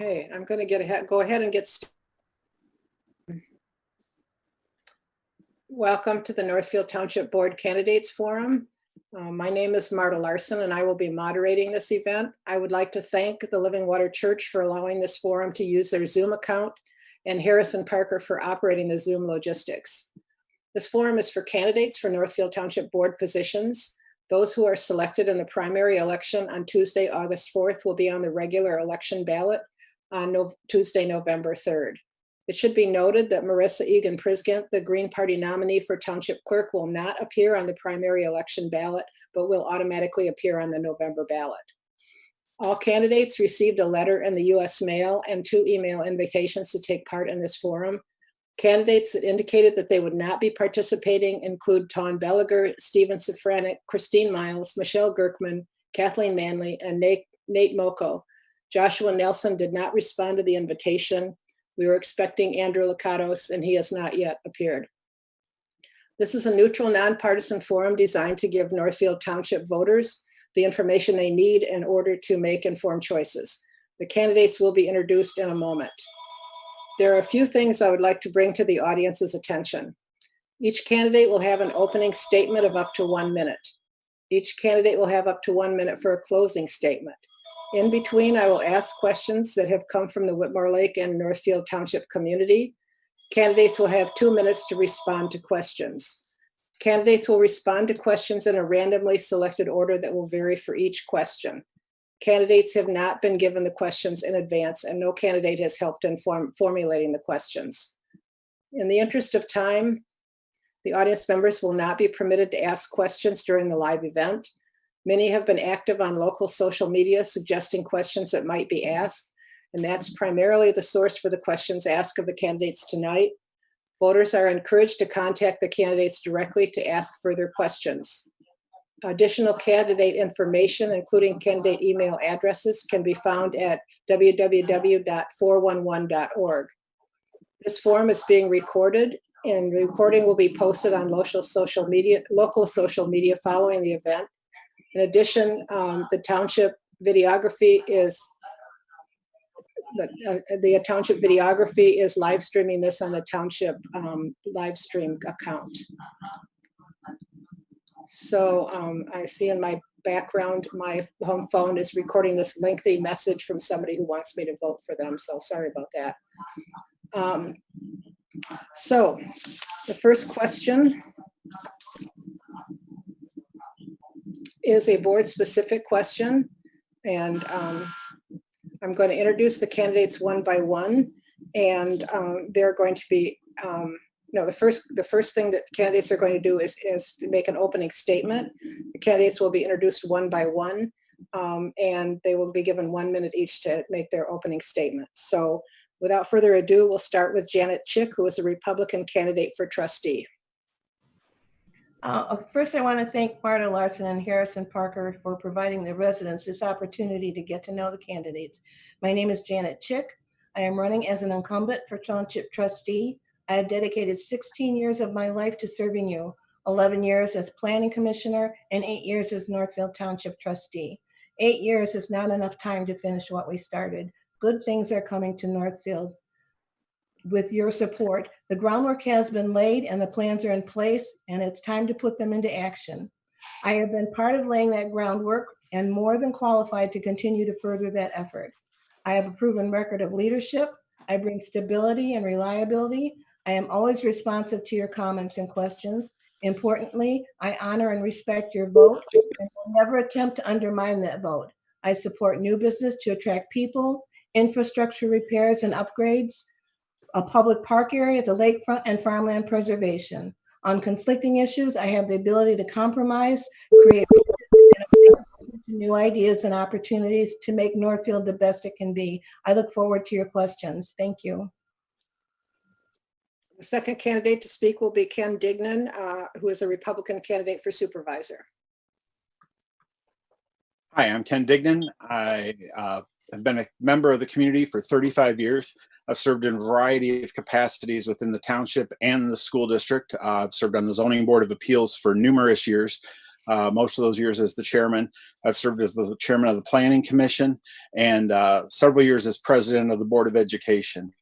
Okay, I'm going to go ahead and get started. Welcome to the Northfield Township Board Candidates Forum. My name is Marta Larson and I will be moderating this event. I would like to thank the Living Water Church for allowing this forum to use their Zoom account and Harrison Parker for operating the Zoom logistics. This forum is for candidates for Northfield Township Board positions. Those who are selected in the primary election on Tuesday, August 4th will be on the regular election ballot on Tuesday, November 3rd. It should be noted that Marissa Prizgint, the Green Party nominee for Township Clerk, will not appear on the primary election ballot, but will automatically appear on the November ballot. All candidates received a letter in the U.S. mail and 2 email invitations to take part in this forum. Candidates that indicated that they would not be participating include Tawn Belliger, Stephen Safranek, Christine Miles, Michelle Gerkman, Kathleen Manley, and Nate Moko. Joshua Nelson did not respond to the invitation. We were expecting Andrew Lakatos, and he has not yet appeared. This is a neutral, nonpartisan forum designed to give Northfield Township voters the information they need in order to make informed choices. The candidates will be introduced in a moment. There are a few things I would like to bring to the audience's attention. Each candidate will have an opening statement of up to 1 minute. Each candidate will have up to 1 minute for a closing statement. In between, I will ask questions that have come from the Whitmore Lake and Northfield Township community. Candidates will have 2 minutes to respond to questions. Candidates will respond to questions in a randomly selected order that will vary for each question. Candidates have not been given the questions in advance, and no candidate has helped in formulating the questions. In the interest of time, the audience members will not be permitted to ask questions during the live event. Many have been active on local social media suggesting questions that might be asked, and that's primarily the source for the questions asked of the candidates tonight. Voters are encouraged to contact the candidates directly to ask further questions. Additional candidate information, including candidate email addresses, can be found at www.411.org. This forum is being recorded, and the recording will be posted on local social media following the event. In addition, the township videography is live streaming this on the township live stream account. So I see in my background, my home phone is recording this lengthy message from somebody who wants me to vote for them. So sorry about that. So the first question is a board-specific question, and I'm going to introduce the candidates one by one, and they're going to be, the first thing that candidates are going to do is to make an opening statement. The candidates will be introduced one by one, and they will be given 1 minute each to make their opening statement. So without further ado, we'll start with Janet Chick, who is a Republican candidate for trustee. First, I want to thank Marta Larson and Harrison Parker for providing the residents this opportunity to get to know the candidates. My name is Janet Chick. I am running as an incumbent for Township Trustee. I have dedicated 16 years of my life to serving you, 11 years as Planning Commissioner and 8 years as Northfield Township Trustee. 8 years is not enough time to finish what we started. Good things are coming to Northfield. With your support, the groundwork has been laid and the plans are in place, and it's time to put them into action. I have been part of laying that groundwork and more than qualified to continue to further that effort. I have a proven record of leadership. I bring stability and reliability. I am always responsive to your comments and questions. Importantly, I honor and respect your vote and will never attempt to undermine that vote. I support new business to attract people, infrastructure repairs and upgrades, a public park area at the lakefront, and farmland preservation. On conflicting issues, I have the ability to compromise, create new ideas and opportunities to make Northfield the best it can be. I look forward to your questions. Thank you. The second candidate to speak will be Ken Dignan, who is a Republican candidate for supervisor. Hi, I'm Ken Dignan. I have been a member of the community for 35 years. I've served in a variety of capacities within the township and the school district. I've served on the Zoning Board of Appeals for numerous years. most of those years as the chairman. I've served as the chairman of the Planning Commission and several years as president of the Board of Education.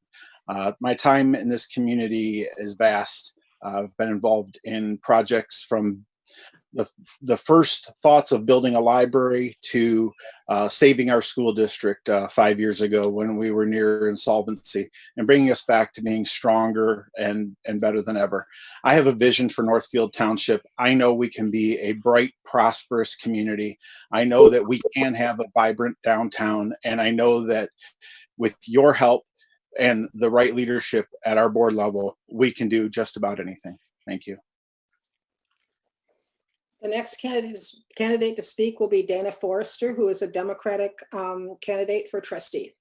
My time in this community is vast. I've been involved in projects from the first thoughts of building a library to saving our school district 5 years ago when we were near insolvency and bringing us back to being stronger and better than ever. I have a vision for Northfield Township. I know we can be a bright, prosperous community. I know that we can have a vibrant downtown, and I know that with your help and the right leadership at our board level, we can do just about anything. Thank you. The next candidate to speak will be Dana Forrester, who is a Democratic candidate for trustee.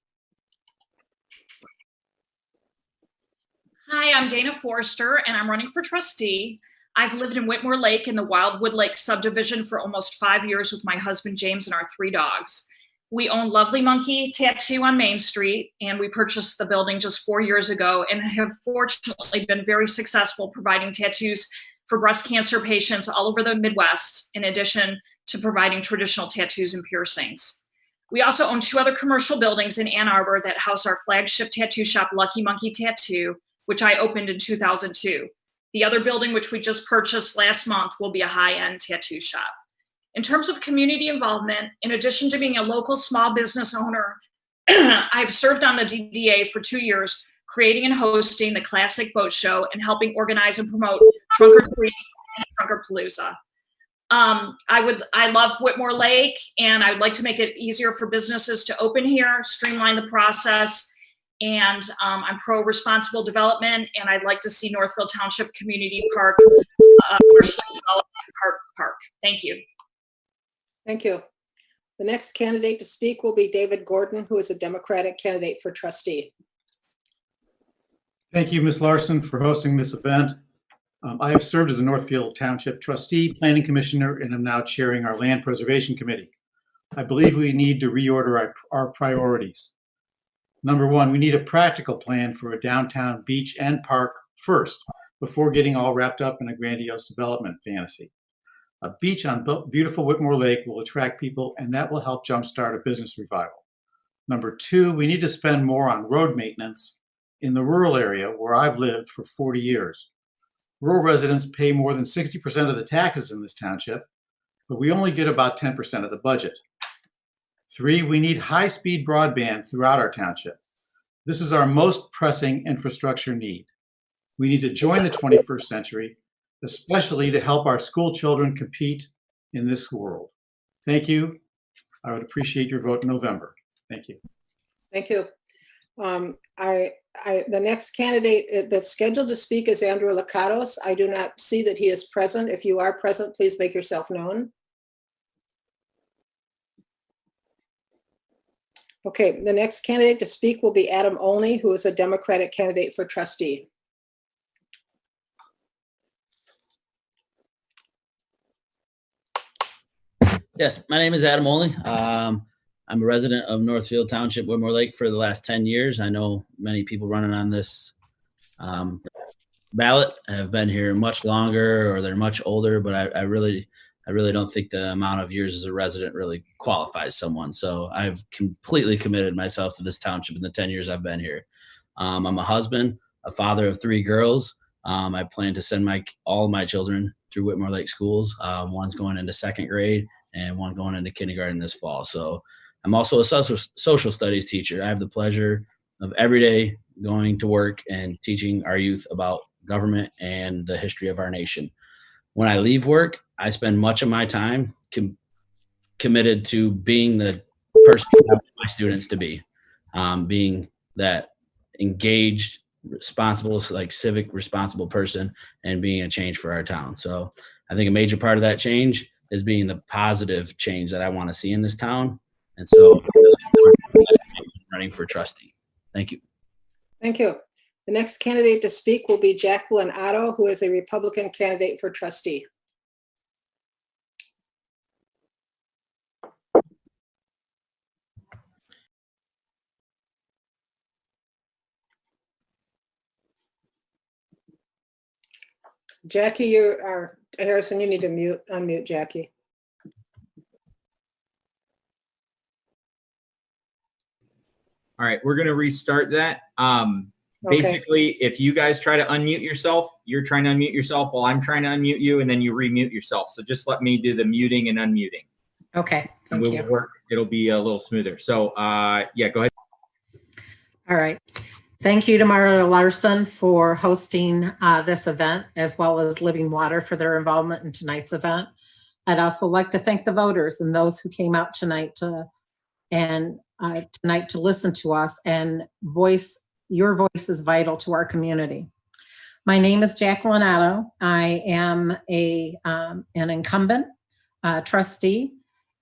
Hi, I'm Dana Forrester, and I'm running for trustee. I've lived in Whitmore Lake in the Wildwood Lake subdivision for almost 5 years with my husband, James, and our 3 dogs. We own Lovely Monkey Tattoo on Main Street, and we purchased the building just 4 years ago and have fortunately been very successful providing tattoos for breast cancer patients all over the Midwest, in addition to providing traditional tattoos and piercings. We also own 2 other commercial buildings in Ann Arbor that house our flagship tattoo shop, Lucky Monkey Tattoo, which I opened in 2002. The other building, which we just purchased last month, will be a high-end tattoo shop. In terms of community involvement, in addition to being a local small business owner, I've served on the DDA for 2 years, creating and hosting the Classic Boat Show and helping organize and promote Trunk or Treat and Trunkerpalooza. I love Whitmore Lake, and I would like to make it easier for businesses to open here, streamline the process, and I'm pro-responsible development, and I'd like to see Northfield Township Community Park partially developed park. Thank you. Thank you. The next candidate to speak will be David Gordon, who is a Democratic candidate for trustee. Thank you, Ms. Larson, for hosting this event. I have served as a Northfield Township trustee, planning commissioner, and am now chairing our land preservation committee. I believe we need to reorder our priorities. Number one, we need a practical plan for a downtown beach and park first, before getting all wrapped up in a grandiose development fantasy. A beach on beautiful Whitmore Lake will attract people, and that will help jumpstart a business revival. Number two, we need to spend more on road maintenance in the rural area where I've lived for 40 years. Rural residents pay more than 60% of the taxes in this township, but we only get about 10% of the budget. Three, we need high-speed broadband throughout our township. This is our most pressing infrastructure need. We need to join the 21st century, especially to help our school children compete in this world. Thank you. I would appreciate your vote in November. Thank you. Thank you. The next candidate that's scheduled to speak is Andrew Lakatos. I do not see that he is present. If you are present, please make yourself known. Okay, the next candidate to speak will be Adam Olney, who is a Democratic candidate for trustee. Yes, my name is Adam Olney. I'm a resident of Northfield Township, Whitmore Lake for the last 10 years. I know many people running on this ballot have been here much longer or they're much older, but I really don't think the amount of years as a resident really qualifies someone. So I've completely committed myself to this township in the 10 years I've been here. I'm a husband, a father of 3 girls. I plan to send all of my children through Whitmore Lake schools. One's going into 2nd grade and one going into kindergarten this fall. So I'm also a social studies teacher. I have the pleasure of every day going to work and teaching our youth about government and the history of our nation. When I leave work, I spend much of my time committed to being the person I want my students to be, being that engaged, responsible, like civic responsible person and being a change for our town. So I think a major part of that change is being the positive change that I want to see in this town. And so I'm running for trustee. Thank you. Thank you. The next candidate to speak will be Jacki Otto, who is a Republican candidate for trustee. Jacki, you are Harrison, you need to unmute Jackie. All right, we're going to restart that. Okay. Basically, if you guys try to unmute yourself, you're trying to unmute yourself while I'm trying to unmute you, and then you remute yourself. So just let me do the muting and unmuting. Okay, And thank we you. will work. It'll be a little smoother. So yeah, go ahead. All right. Thank you to Marta Larson for hosting this event, as well as Living Water for their involvement in tonight's event. I'd also like to thank the voters and those who came out tonight to listen to us, and your voice is vital to our community. My name is Jacki Otto. I am an incumbent trustee.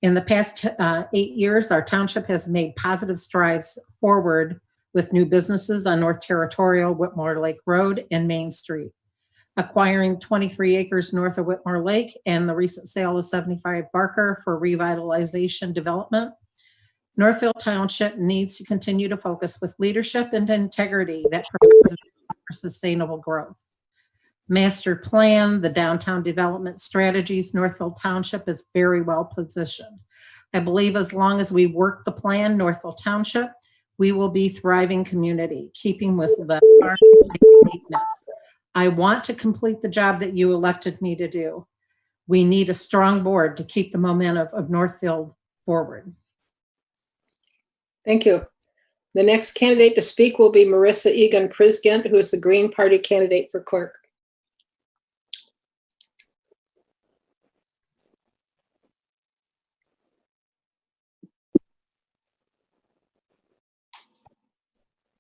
In the past 8 years, our township has made positive strides forward with new businesses on North Territorial, Whitmore Lake Road, and Main Street, acquiring 23 acres north of Whitmore Lake, and the recent sale of 75 Barker for revitalization development. Northfield Township needs to continue to focus with leadership and integrity that provides for sustainable growth. Master plan, the downtown development strategies, Northfield Township is very well positioned. I believe as long as we work the plan, Northfield Township, we will be thriving community, keeping with the uniqueness. I want to complete the job that you elected me to do. We need a strong board to keep the momentum of Northfield forward. Thank you. The next candidate to speak will be Marissa Prizgint, who is the Green Party candidate for clerk.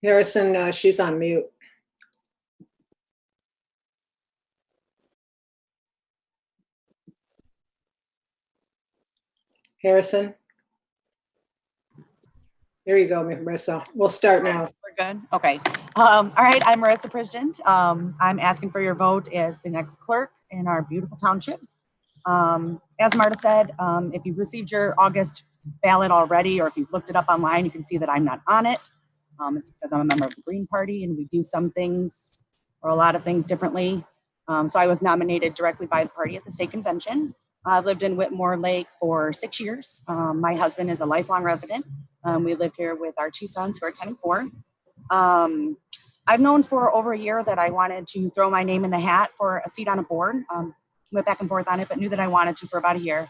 Harrison, she's on mute. Harrison. There you go, Marissa. We'll start now. We're good. Okay. All right. I'm Marissa Prizgint. I'm asking for your vote as the next clerk in our beautiful township. As Marta said, if you've received your August ballot already, or if you've looked it up online, you can see that I'm not on it. It's because I'm a member of the Green Party, and we do some things or a lot of things differently. So I was nominated directly by the party at the state convention. I've lived in Whitmore Lake for 6 years. My husband is a lifelong resident. We live here with our 2 sons who are 10 and 4. I've known for over a year that I wanted to throw my name in the hat for a seat on a board. Went back and forth on it, but knew that I wanted to for about a year.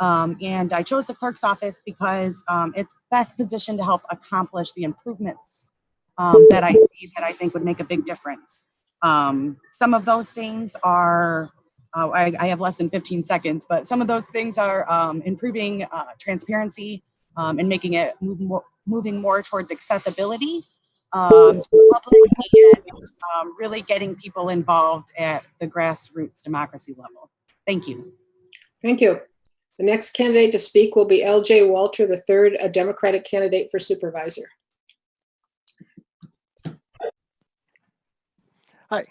And I chose the clerk's office because it's best positioned to help accomplish the improvements that I see that I think would make a big difference. Some of those things are, I have less than 15 seconds, but some of those things are improving transparency and making it moving more towards accessibility to the public, and really getting people involved at the grassroots democracy level. Thank you. Thank you. The next candidate to speak will be LJ Walter III, a Democratic candidate for supervisor. Hi.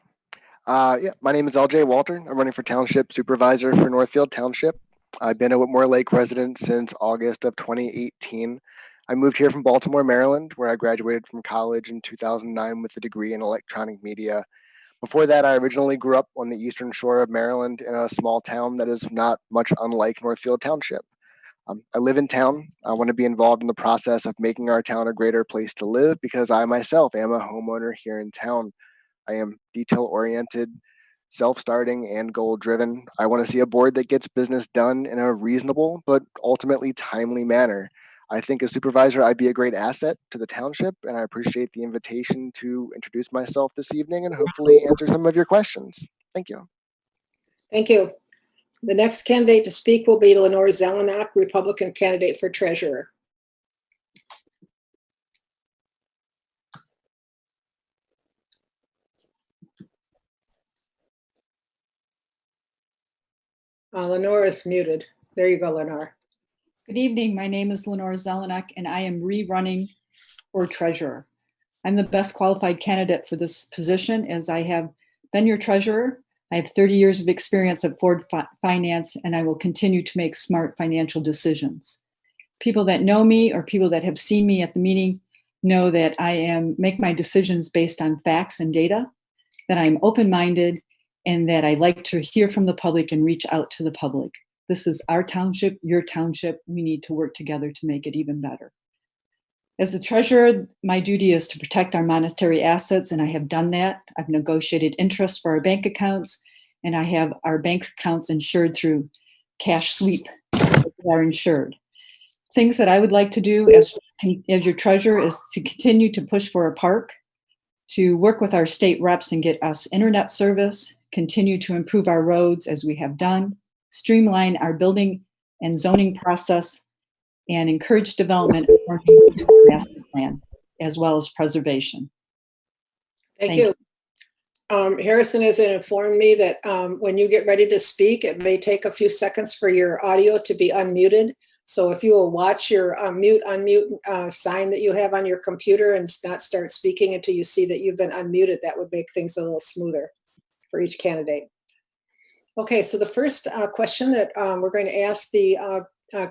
Yeah, my name is LJ Walter. I'm running for Township Supervisor for Northfield Township. I've been a Whitmore Lake resident since August of 2018. I moved here from Baltimore, Maryland, where I graduated from college in 2009 with a degree in electronic media. Before that, I originally grew up on the eastern shore of Maryland in a small town that is not much unlike Northfield Township. I live in town. I want to be involved in the process of making our town a greater place to live because I myself am a homeowner here in town. I am detail-oriented, self-starting, and goal-driven. I want to see a board that gets business done in a reasonable but ultimately timely manner. I think as supervisor, I'd be a great asset to the township, and I appreciate the invitation to introduce myself this evening and hopefully answer some of your questions. Thank you. Thank you. The next candidate to speak will be Lenore Zelenock, Republican candidate for treasurer. Lenore is muted. There you go, Lenore. Good evening. My name is Lenore Zelenock, and I am rerunning for treasurer. I'm the best qualified candidate for this position, as I have been your treasurer. I have 30 years of experience at Ford Finance, and I will continue to make smart financial decisions. People that know me or people that have seen me at the meeting know that I make my decisions based on facts and data, that I'm open-minded, and that I like to hear from the public and reach out to the public. This is our township, your township. We need to work together to make it even better. As the treasurer, my duty is to protect our monetary assets, and I have done that. I've negotiated interest for our bank accounts, and I have our bank accounts insured through cash sweep, so they are insured. Things that I would like to do as your treasurer is to continue to push for a park, to work with our state reps and get us internet service, continue to improve our roads as we have done, streamline our building and zoning process, and encourage development according to our master plan, as well as preservation. Thank Thank you. Harrison has informed me that when you get ready to speak, it may take a few seconds for your audio to be unmuted. So if you will watch your unmute sign that you have on your computer and not start speaking until you see that you've been unmuted, that would make things a little smoother for each candidate. Okay, so the first question that we're going to ask the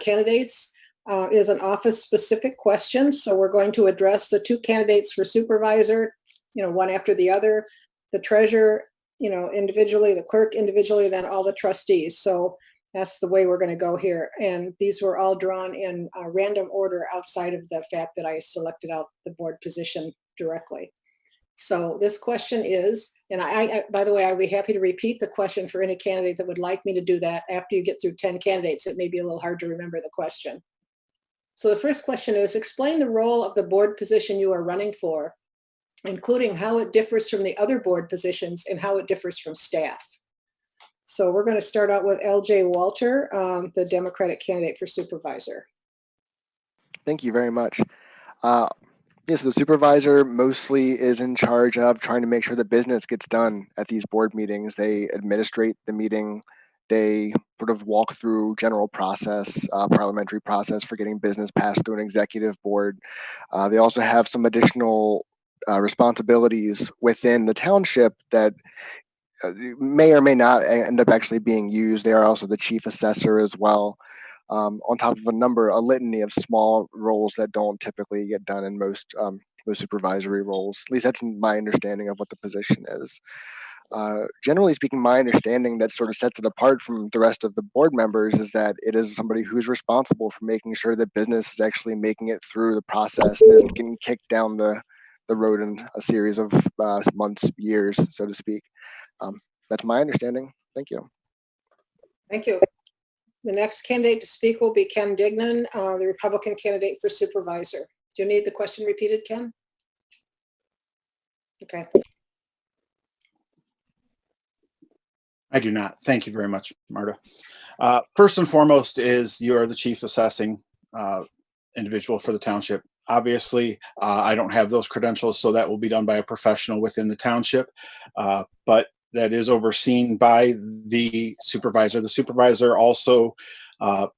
candidates is an office-specific question. So we're going to address the two candidates for supervisor, one after the other, the treasurer, individually, the clerk individually, then all the trustees. So that's the way we're going to go here. And these were all drawn in random order outside of the fact that I selected out the board position directly. So this question is, and I by the way, I'd be happy to repeat the question for any candidate that would like me to do that. After you get through 10 candidates, it may be a little hard to remember the question. So the first question is, explain the role of the board position you are running for, including how it differs from the other board positions and how it differs from staff. So we're going to start out with LJ Walter, the Democratic candidate for supervisor. Thank you very much. Yes, the supervisor mostly is in charge of trying to make sure the business gets done at these board meetings. They administrate the meeting. They sort of walk through general process, parliamentary process for getting business passed through an executive board. They also have some additional responsibilities within the township that may or may not end up actually being used. They are also the chief assessor as well, on top of a litany of small roles that don't typically get done in most supervisory roles. At least that's my understanding of what the position is. Generally speaking, my understanding that sort of sets it apart from the rest of the board members is that it is somebody who's responsible for making sure that business is actually making it through the process and isn't getting kicked down the road in a series of months, years, so to speak. That's my understanding. Thank you. Thank you. The next candidate to speak will be Ken Dignan, the Republican candidate for supervisor. Do you need the question repeated, Ken? Okay. I do not. Thank you very much, Marta. First and foremost is you are the chief assessing individual for the township. Obviously, I don't have those credentials, so that will be done by a professional within the township, but that is overseen by the supervisor. The supervisor also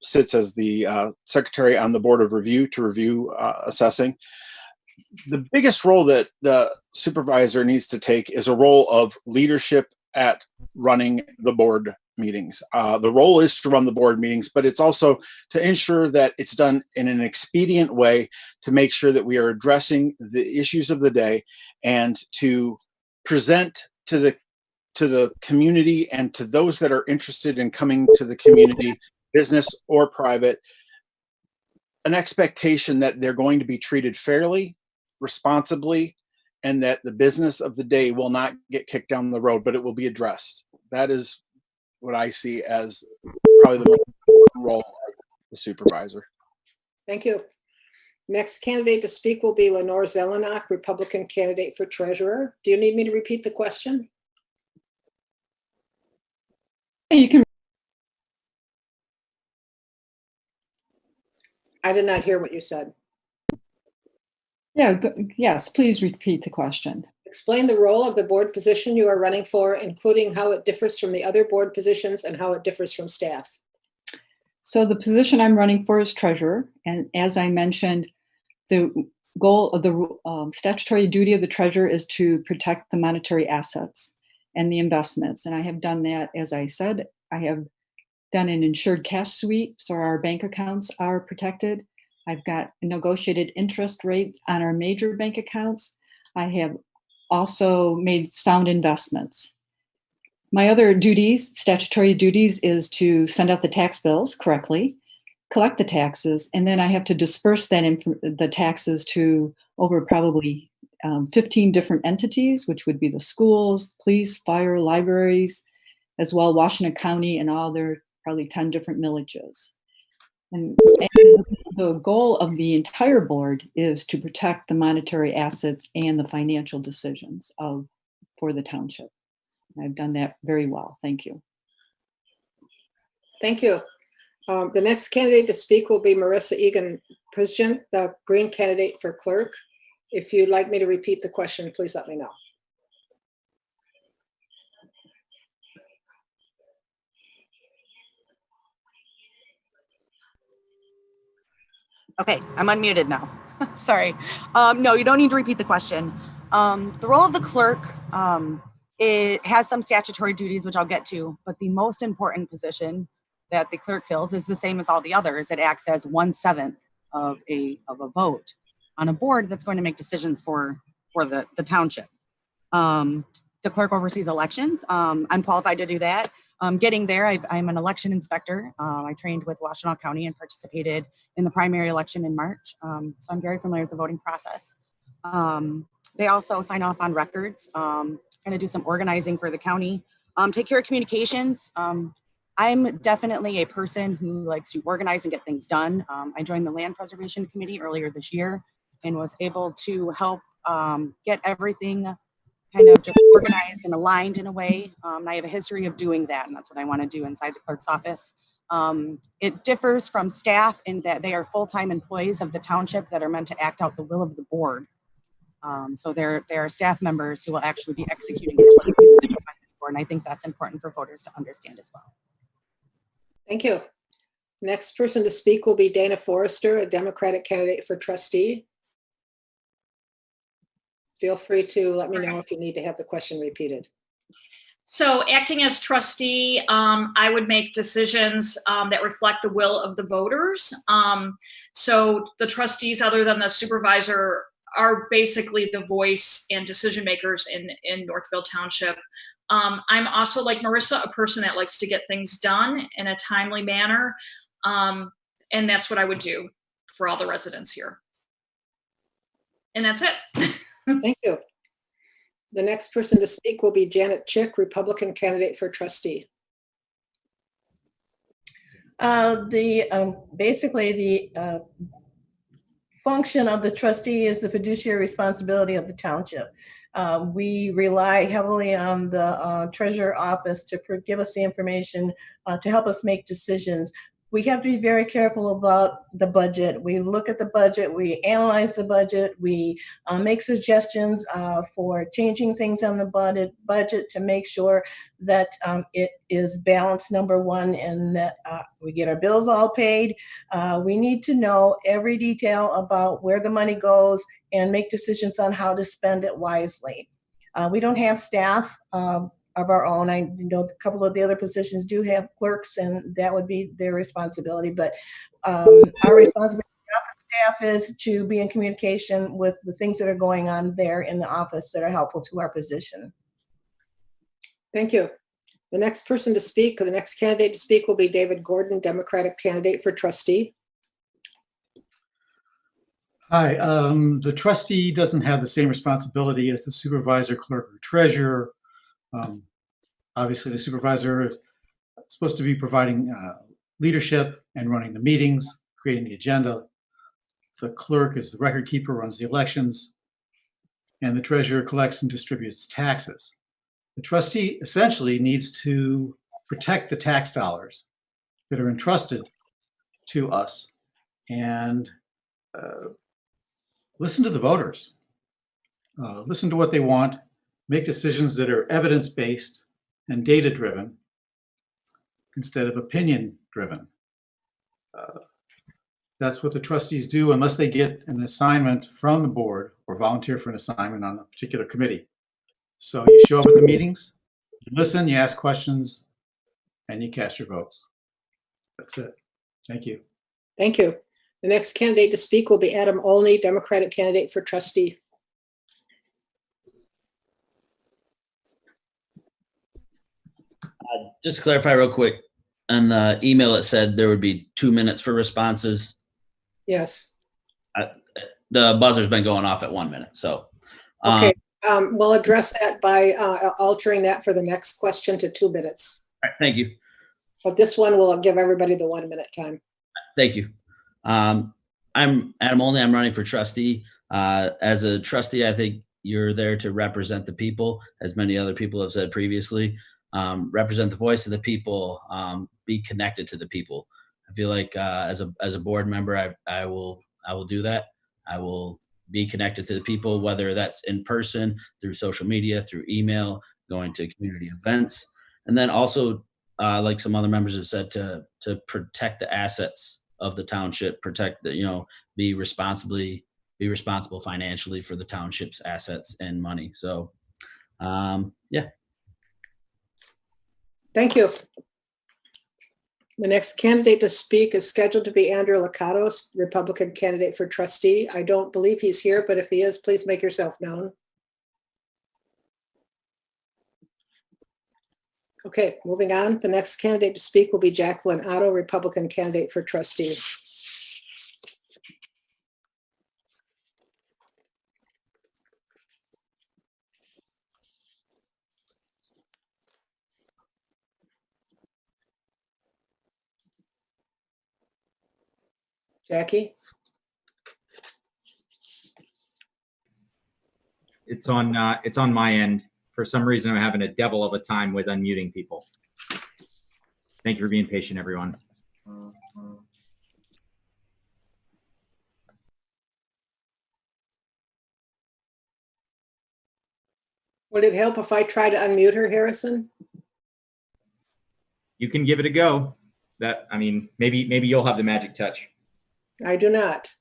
sits as the secretary on the board of review to review assessing. The biggest role that the supervisor needs to take is a role of leadership at running the board meetings. The role is to run the board meetings, but it's also to ensure that it's done in an expedient way to make sure that we are addressing the issues of the day and to present to the community and to those that are interested in coming to the community, business or private, an expectation that they're going to be treated fairly, responsibly, and that the business of the day will not get kicked down the road, but it will be addressed. That is what I see as probably the most important role of the supervisor. Thank you. Next candidate to speak will be Lenore Zelenock, Republican candidate for treasurer. Do you need me to repeat the question? You can. I did not hear what you said. Yeah, yes, please repeat the question. Explain the role of the board position you are running for, including how it differs from the other board positions and how it differs from staff. So the position I'm running for is treasurer. And as I mentioned, the goal of the statutory duty of the treasurer is to protect the monetary assets and the investments. And I have done that, as I said. I have done an insured cash sweep, so our bank accounts are protected. I've got a negotiated interest rate on our major bank accounts. I have also made sound investments. My other duties, statutory duties, is to send out the tax bills correctly, collect the taxes, and then I have to disperse the taxes to over probably 15 different entities, which would be the schools, police, fire, libraries, as well Washington County and all their probably 10 different millages. And the goal of the entire board is to protect the monetary assets and the financial decisions for the township. I've done that very well. Thank you. Thank you. The next candidate to speak will be Marissa Prizgint, the Green candidate for clerk. If you'd like me to repeat the question, please let me know. Okay, I'm unmuted now. Sorry. No, you don't need to repeat the question. The role of the clerk, it has some statutory duties, which I'll get to, but the most important position that the clerk fills is the same as all the others. It acts as 1/7 of a vote on a board that's going to make decisions for the township. The clerk oversees elections. I'm qualified to do that. Getting there, I'm an election inspector. I trained with Washtenaw County and participated in the primary election in March. So I'm very familiar with the voting process. They also sign off on records, kind of do some organizing for the county, take care of communications. I'm definitely a person who likes to organize and get things done. I joined the Land Preservation Committee earlier this year and was able to help get everything kind of just organized and aligned in a way. I have a history of doing that, and that's what I want to do inside the clerk's office. It differs from staff in that they are full-time employees of the township that are meant to act out the will of the board. So there are staff members who will actually be executing the choices by this board, and I think that's important for voters to understand as well. Thank you. Next person to speak will be Dana Forrester, a Democratic candidate for trustee. Feel free to let me know if you need to have the question repeated. So acting as trustee, I would make decisions that reflect the will of the voters. So the trustees, other than the supervisor, are basically the voice and decision makers in Northfield Township. I'm also, like Marissa, a person that likes to get things done in a timely manner. And that's what I would do for all the residents here. And that's it. Thank you. The next person to speak will be Janet Chick, Republican candidate for trustee. Basically the function of the trustee is the fiduciary responsibility of the township. We rely heavily on the treasurer office to give us the information to help us make decisions. We have to be very careful about the budget. We look at the budget, we analyze the budget, we make suggestions for changing things on the budget to make sure that it is balanced, number one, and that we get our bills all paid. We need to know every detail about where the money goes and make decisions on how to spend it wisely. We don't have staff of our own. I know a couple of the other positions do have clerks, and that would be their responsibility. But our responsibility as staff is to be in communication with the things that are going on there in the office that are helpful to our position. Thank you. The next person to speak, or the next candidate to speak, will be David Gordon, Democratic candidate for trustee. Hi, the trustee doesn't have the same responsibility as the supervisor, clerk, or treasurer. Obviously, the supervisor is supposed to be providing leadership and running the meetings, creating the agenda. The clerk is the record keeper, runs the elections, and the treasurer collects and distributes taxes. The trustee essentially needs to protect the tax dollars that are entrusted to us and listen to the voters, listen to what they want, make decisions that are evidence-based and data-driven instead of opinion-driven. That's what the trustees do unless they get an assignment from the board or volunteer for an assignment on a particular committee. So you show up at the meetings, you listen, you ask questions, and you cast your votes. That's it. Thank you. Thank you. The next candidate to speak will be Adam Olney, Democratic candidate for trustee. Just to clarify real quick, on the email it said there would be 2 minutes for responses. Yes. The buzzer's been going off at 1 minute, so. Okay, we'll address that by altering that for the next question to 2 minutes. All right, thank you. But this one will give everybody the 1 minute time. Thank you. I'm Adam Olney. I'm running for trustee. As a trustee, I think you're there to represent the people, as many other people have said previously. Represent the voice of the people, be connected to the people. I feel like as a board member, I will do that. I will be connected to the people, whether that's in person, through social media, through email, going to community events, and then also, like some other members have said, to protect the assets of the township, protect the, be responsible financially for the township's assets and money. So, yeah. Thank you. The next candidate to speak is scheduled to be Andrew Lakatos, Republican candidate for trustee. I don't believe he's here, but if he is, please make yourself known. Okay, moving on. The next candidate to speak will be Jacki Otto, Republican candidate for trustee. Jacki? It's on my end. For some reason, I'm having a devil of a time with unmuting people. Thank you for being patient, everyone. Would it help if I try to unmute her, Harrison? You can give it a go. Maybe you'll have the magic touch. I do not.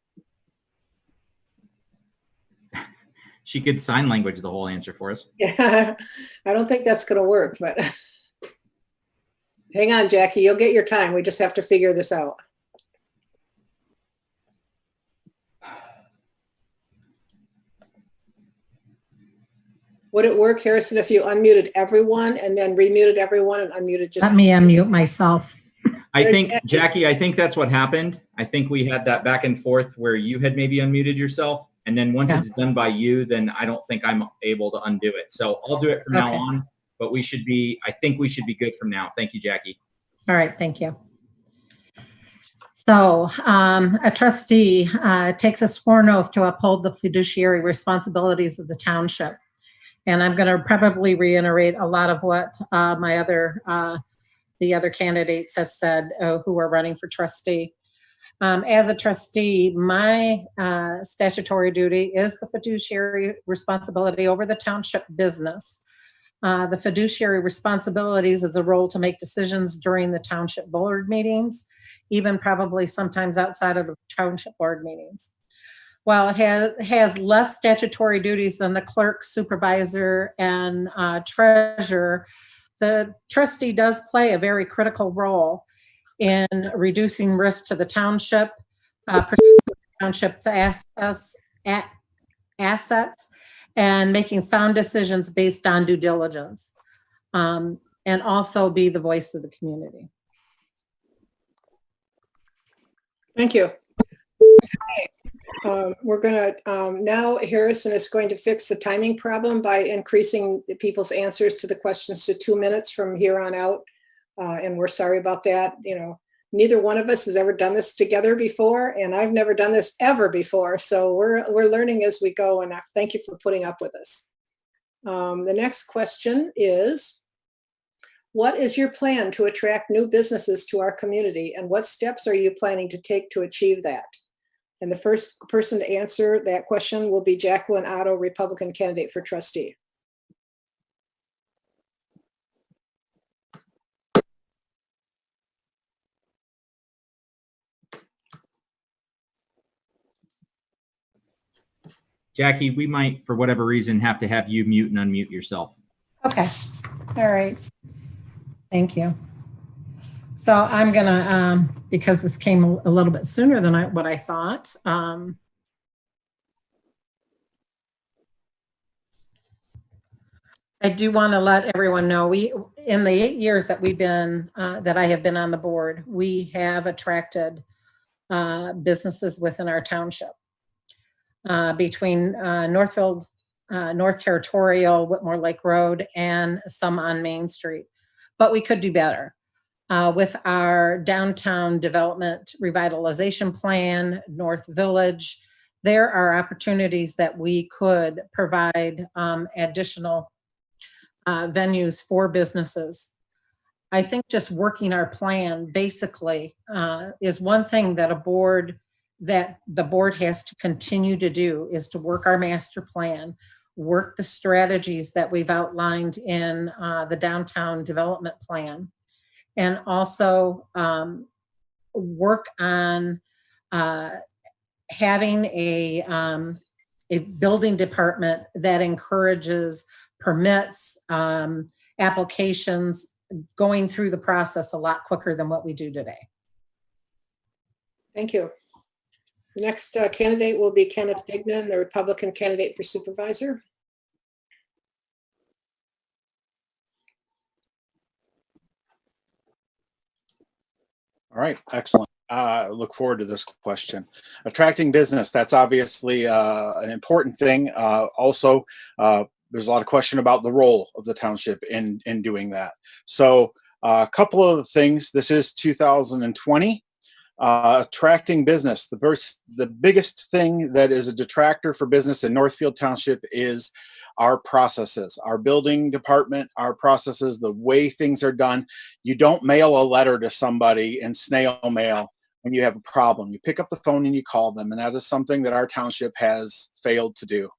She could sign language the whole answer for us. Yeah, I don't think that's going to work, but hang on, Jacki, you'll get your time. We just have to figure this out. Would it work, Harrison, if you unmuted everyone and then remuted everyone and unmuted just— Let me unmute myself. I think, Jacki, I think that's what happened. I think we had that back and forth where you had maybe unmuted yourself. And then once it's done by you, then I don't think I'm able to undo it. So I'll do it from now on, but I think we should be good from now. Thank you, Jacki. All right, thank you. So a trustee takes a sworn oath to uphold the fiduciary responsibilities of the township. And I'm going to probably reiterate a lot of what the other candidates have said who are running for trustee. As a trustee, my statutory duty is the fiduciary responsibility over the township business. The fiduciary responsibilities is a role to make decisions during the township board meetings, even probably sometimes outside of the township board meetings. While it has less statutory duties than the clerk, supervisor, and treasurer, the trustee does play a very critical role in reducing risk to the township, protecting the township's assets, and making sound decisions based on due diligence, and also be the voice of the community. Thank you. We're going to, now Harrison is going to fix the timing problem by increasing the people's answers to the questions to 2 minutes from here on out. And we're sorry about that. Neither one of us has ever done this together before, and I've never done this ever before. So we're learning as we go, and I thank you for putting up with us. The next question is, what is your plan to attract new businesses to our community, and what steps are you planning to take to achieve that? And the first person to answer that question will be Jacki Otto, Republican candidate for trustee. Jacki, we might, for whatever reason, have to have you mute and unmute yourself. Okay, all right. Thank you. So I'm gonna, because this came a little bit sooner than what I thought. I do want to let everyone know, in the 8 years that we've been, that I have been on the board, we have attracted businesses within our township. Between Northfield, North Territorial, Whitmore Lake Road, and some on Main Street. But we could do better. With our downtown development revitalization plan, North Village, there are opportunities that we could provide additional venues for businesses. I think just working our plan basically is one thing that the board has to continue to do, is to work our master plan, work the strategies that we've outlined in the downtown development plan, and also work on having a building department that encourages permits, applications, going through the process a lot quicker than what we do today. Thank you. Next candidate will be Kenneth Dignan, the Republican candidate for supervisor. All right, excellent. Look forward to this question. Attracting business, that's obviously an important thing. Also, there's a lot of question about the role of the township in doing that. So a couple of things. This is 2020. Attracting business. The biggest thing that is a detractor for business in Northfield Township is our processes, our building department, our processes, the way things are done. You don't mail a letter to somebody in snail mail when you have a problem. You pick up the phone and you call them, and that is something that our township has failed to do.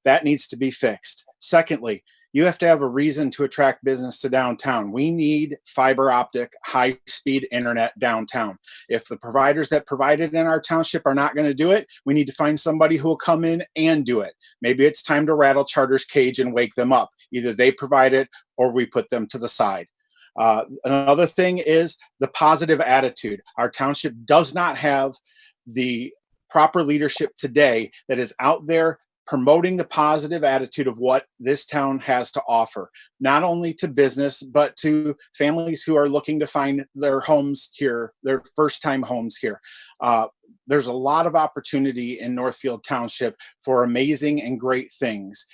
That needs to be fixed. Secondly, you have to have a reason to attract business to downtown. We need fiber optic, high-speed internet downtown. If the providers that provide it in our township are not going to do it, we need to find somebody who will come in and do it. Maybe it's time to rattle Charter's cage and wake them up. Either they provide it or we put them to the side. Another thing is the positive attitude. Our township does not have the proper leadership today that is out there promoting the positive attitude of what this town has to offer, not only to business, but to families who are looking to find their homes here, their first-time homes here. There's a lot of opportunity in Northfield Township for amazing and great things.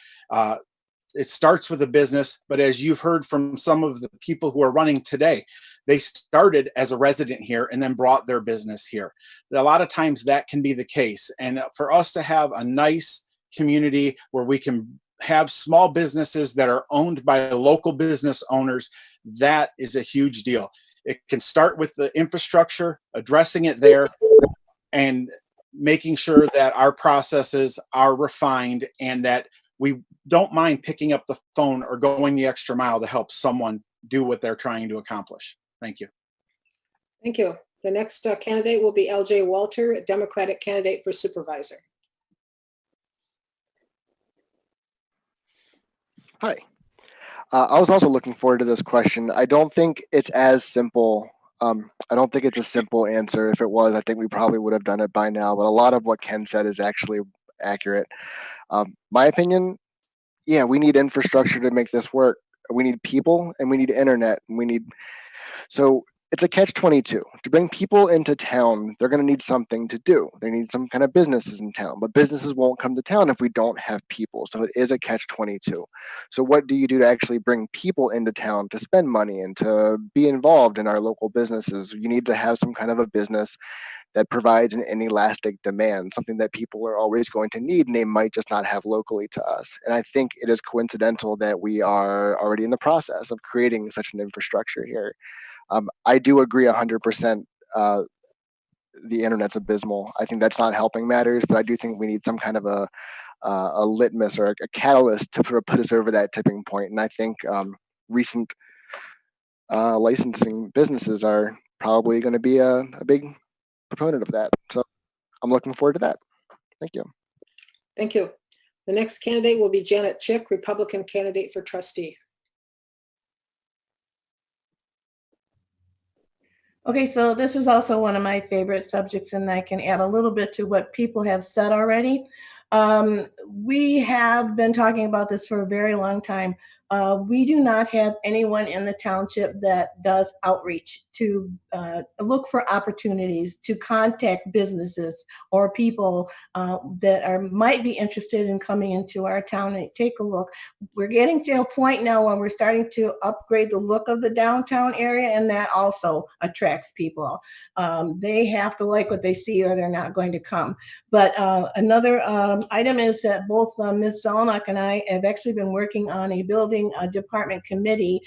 It starts with a business, but as you've heard from some of the people who are running today, they started as a resident here and then brought their business here. A lot of times that can be the case. And for us to have a nice community where we can have small businesses that are owned by local business owners, that is a huge deal. It can start with the infrastructure, addressing it there, and making sure that our processes are refined and that we don't mind picking up the phone or going the extra mile to help someone do what they're trying to accomplish. Thank you. Thank you. The next candidate will be LJ Walter, Democratic candidate for supervisor. Hi. I was also looking forward to this question. I don't think it's as simple. I don't think it's a simple answer. If it was, I think we probably would have done it by now. But a lot of what Ken said is actually accurate. My opinion, yeah, we need infrastructure to make this work. We need people and we need internet. And so it's a catch-22. To bring people into town, they're going to need something to do. They need some kind of businesses in town, but businesses won't come to town if we don't have people. So it is a catch-22. So what do you do to actually bring people into town to spend money and to be involved in our local businesses? You need to have some kind of a business that provides an inelastic demand, something that people are always going to need and they might just not have locally to us. And I think it is coincidental that we are already in the process of creating such an infrastructure here. I do agree 100%. The internet's abysmal. I think that's not helping matters, but I do think we need some kind of a litmus or a catalyst to sort of put us over that tipping point. And I think recent licensing businesses are probably going to be a big proponent of that. So I'm looking forward to that. Thank you. Thank you. The next candidate will be Janet Chick, Republican candidate for trustee. Okay, so this is also one of my favorite subjects, and I can add a little bit to what people have said already. We have been talking about this for a very long time. We do not have anyone in the township that does outreach to look for opportunities, to contact businesses or people that might be interested in coming into our town and take a look. We're getting to a point now where we're starting to upgrade the look of the downtown area, and that also attracts people. They have to like what they see or they're not going to come. But another item is that both Ms. Zelenock and I have actually been working on a building department committee.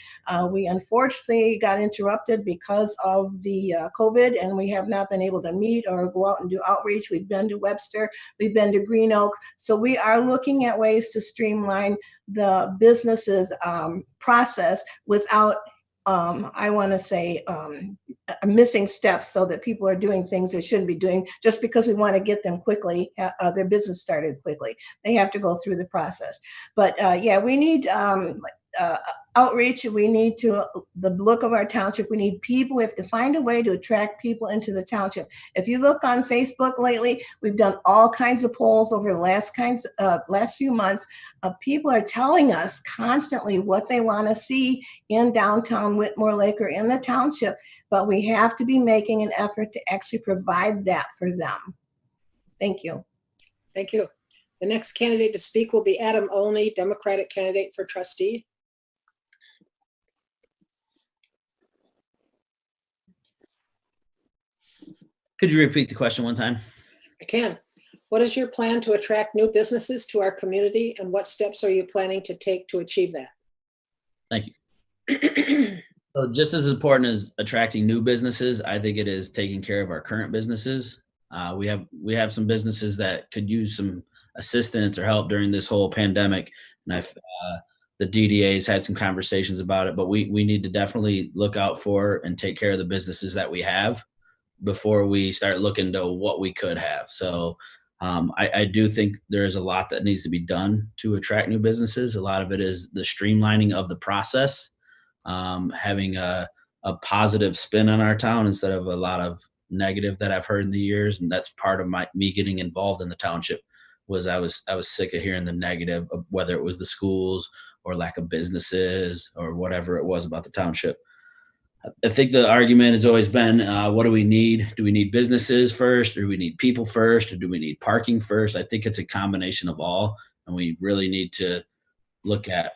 We unfortunately got interrupted because of the COVID, and we have not been able to meet or go out and do outreach. We've been to Webster, we've been to Green Oak. So we are looking at ways to streamline the business's process without I want to say missing steps, so that people are doing things they shouldn't be doing just because we want to get them quickly, their business started quickly. They have to go through the process. But yeah, we need outreach. We need the look of our township. We need people. We have to find a way to attract people into the township. If you look on Facebook lately, we've done all kinds of polls over the last few months. People are telling us constantly what they want to see in downtown Whitmore Lake or in the township, but we have to be making an effort to actually provide that for them. Thank you. Thank you. The next candidate to speak will be Adam Olney, Democratic candidate for trustee. Could you repeat the question one time? I can. What is your plan to attract new businesses to our community, and what steps are you planning to take to achieve that? Thank you. So just as important as attracting new businesses, I think it is taking care of our current businesses. We have some businesses that could use some assistance or help during this whole pandemic, and the DDA's had some conversations about it, but we need to definitely look out for and take care of the businesses that we have before we start looking to what we could have. So I do think there is a lot that needs to be done to attract new businesses. A lot of it is the streamlining of the process, having a positive spin on our town instead of a lot of negative that I've heard in the years. And that's part of me getting involved in the township. I was sick of hearing the negative of whether it was the schools or lack of businesses or whatever it was about the township. I think the argument has always been, what do we need? Do we need businesses first, or do we need people first, or do we need parking first? I think it's a combination of all, and we really need to look at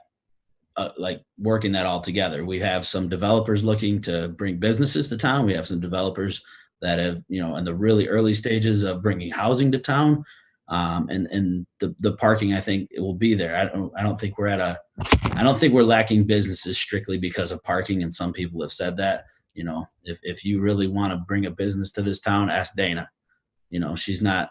like working that all together. We have some developers looking to bring businesses to town. We have some developers that have, in the really early stages of bringing housing to town. And the parking, I think it will be there. I don't think we're lacking businesses strictly because of parking. And some people have said that, if you really want to bring a business to this town, ask Dana. She's not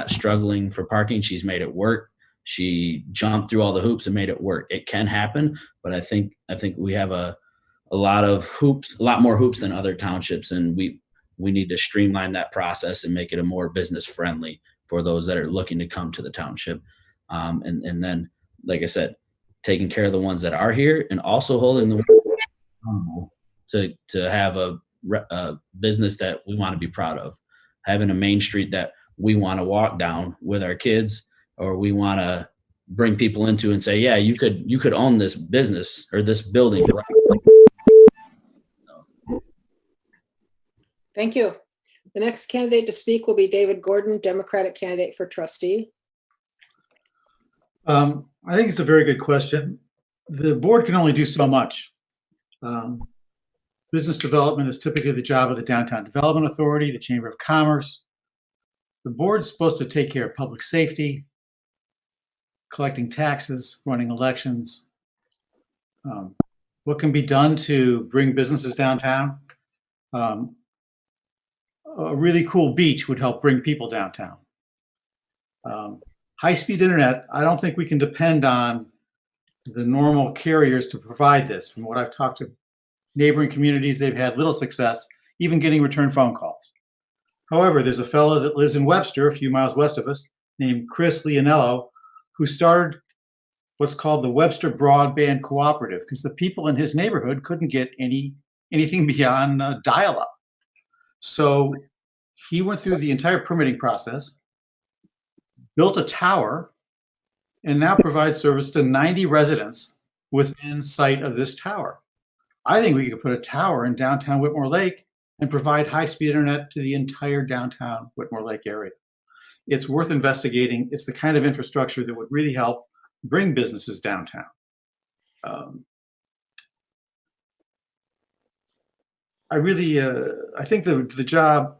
struggling for parking. She's made it work. She jumped through all the hoops and made it work. It can happen, but I think we have a lot more hoops than other townships, and we need to streamline that process and make it a more business friendly for those that are looking to come to the township. And then, like I said, taking care of the ones that are here and also holding the ones to have a business that we want to be proud of, having a main street that we want to walk down with our kids, or we want to bring people into and say, yeah, you could own this business or this building. Thank you. The next candidate to speak will be David Gordon, Democratic candidate for trustee. I think it's a very good question. The board can only do so much. Business development is typically the job of the Downtown Development Authority, the Chamber of Commerce. The board's supposed to take care of public safety, collecting taxes, running elections. What can be done to bring businesses downtown? A really cool beach would help bring people downtown. High-speed internet, I don't think we can depend on the normal carriers to provide this. From what I've talked to neighboring communities, they've had little success, even getting return phone calls. However, there's a fellow that lives in Webster, a few miles west of us, named Chris Leonello, who started what's called the Webster Broadband Cooperative, because the people in his neighborhood couldn't get anything beyond dial-up. So he went through the entire permitting process, built a tower, and now provides service to 90 residents within sight of this tower. I think we could put a tower in downtown Whitmore Lake and provide high-speed internet to the entire downtown Whitmore Lake area. It's worth investigating. It's the kind of infrastructure that would really help bring businesses downtown. I think the job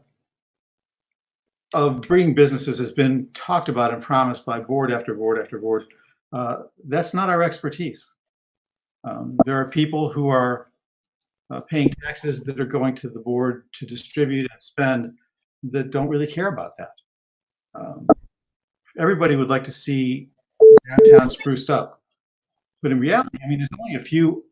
of bringing businesses has been talked about and promised by board after board after board. That's not our expertise. There are people who are paying taxes that are going to the board to distribute and spend that don't really care about that. Everybody would like to see downtown spruced up, but in reality, I mean, there's only a few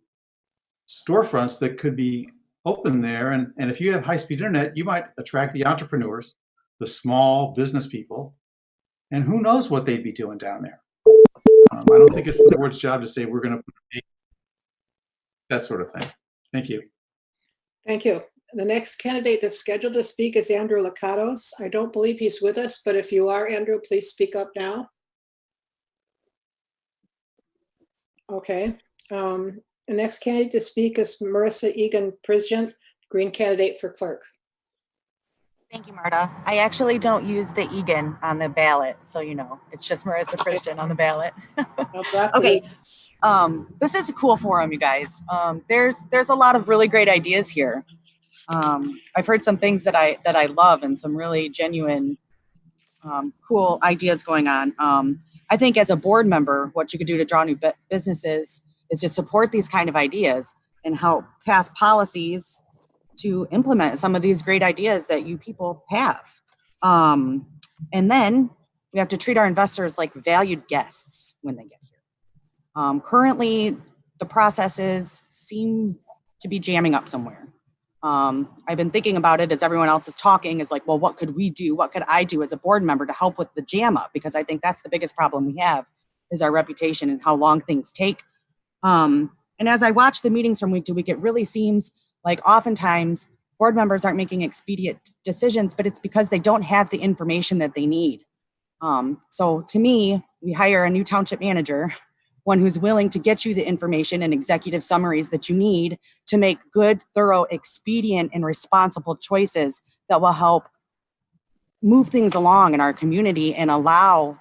storefronts that could be open there, and if you have high-speed internet, you might attract the entrepreneurs, the small business people, and who knows what they'd be doing down there. I don't think it's the board's job to say we're going to put that sort of thing. Thank you. Thank you. The next candidate that's scheduled to speak is Andrew Lakatos. I don't believe he's with us, but if you are, Andrew, please speak up now. Okay. The next candidate to speak is Marissa Prizgint, Green candidate for clerk. Thank you, Marta. I actually don't use the Egan on the ballot, so you know, it's just Marissa Prizgint on the ballot. Okay. This is a cool forum, you guys. There's a lot of really great ideas here. I've heard some things that I love and some really genuine, cool ideas going on. I think as a board member, what you could do to draw new businesses is to support these kind of ideas and help pass policies to implement some of these great ideas that you people have. And then we have to treat our investors like valued guests when they get here. Currently, the processes seem to be jamming up somewhere. I've been thinking about it as everyone else is talking, is like, well, what could we do? What could I do as a board member to help with the jam up? Because I think that's the biggest problem we have is our reputation and how long things take. And as I watch the meetings from week to week, it really seems like oftentimes board members aren't making expedient decisions, but it's because they don't have the information that they need. So to me, we hire a new township manager, one who's willing to get you the information and executive summaries that you need to make good, thorough, expedient, and responsible choices that will help move things along in our community and allow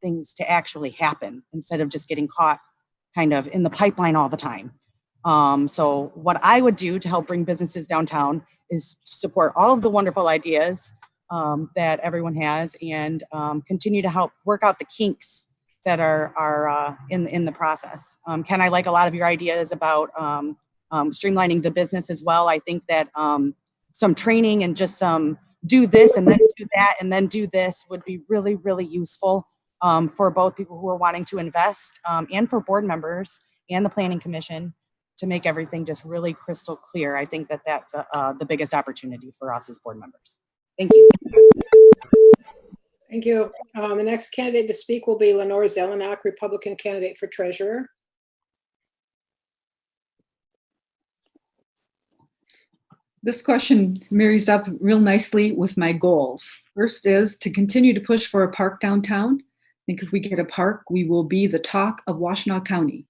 things to actually happen instead of just getting caught kind of in the pipeline all the time. So what I would do to help bring businesses downtown is support all of the wonderful ideas that everyone has and continue to help work out the kinks that are in the process. Ken, I like a lot of your ideas about streamlining the business as well. I think that some training and just some do this and then do that and then do this would be really, really useful for both people who are wanting to invest and for board members and the planning commission to make everything just really crystal clear. I think that that's the biggest opportunity for us as board members. Thank you. Thank you. The next candidate to speak will be Lenore Zelenock, Republican candidate for treasurer. This question marries up real nicely with my goals. First is to continue to push for a park downtown. I think if we get a park, we will be the talk of Washtenaw County.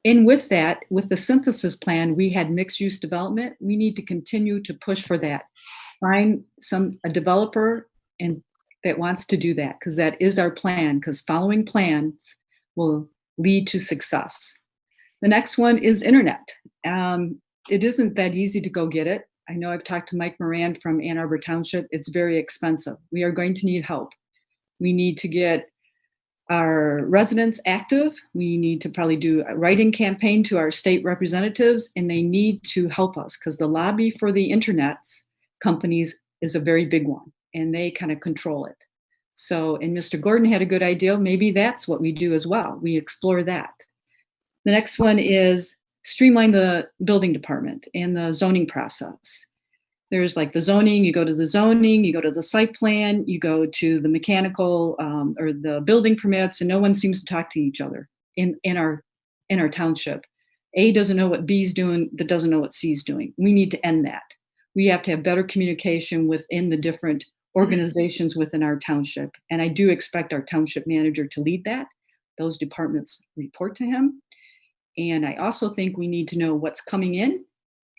And with that, with the synthesis plan, we had mixed use development. We need to continue to push for that. Find a developer and that wants to do that, because that is our plan, because following plans will lead to success. The next one is internet. It isn't that easy to go get it. I know I've talked to Mike Moran from Ann Arbor Township. It's very expensive. We are going to need help. We need to get our residents active. We need to probably do a write-in campaign to our state representatives, and they need to help us because the lobby for the internet companies is a very big one, and they kind of control it. So, and Mr. Gordon had a good idea. Maybe that's what we do as well. We explore that. The next one is streamline the building department and the zoning process. There's like the zoning, you go to the zoning, you go to the site plan, you go to the mechanical or the building permits, and no one seems to talk to each other in our township. A doesn't know what B's doing, that doesn't know what C's doing. We need to end that. We have to have better communication within the different organizations within our township. And I do expect our township manager to lead that. Those departments report to him. And I also think we need to know what's coming in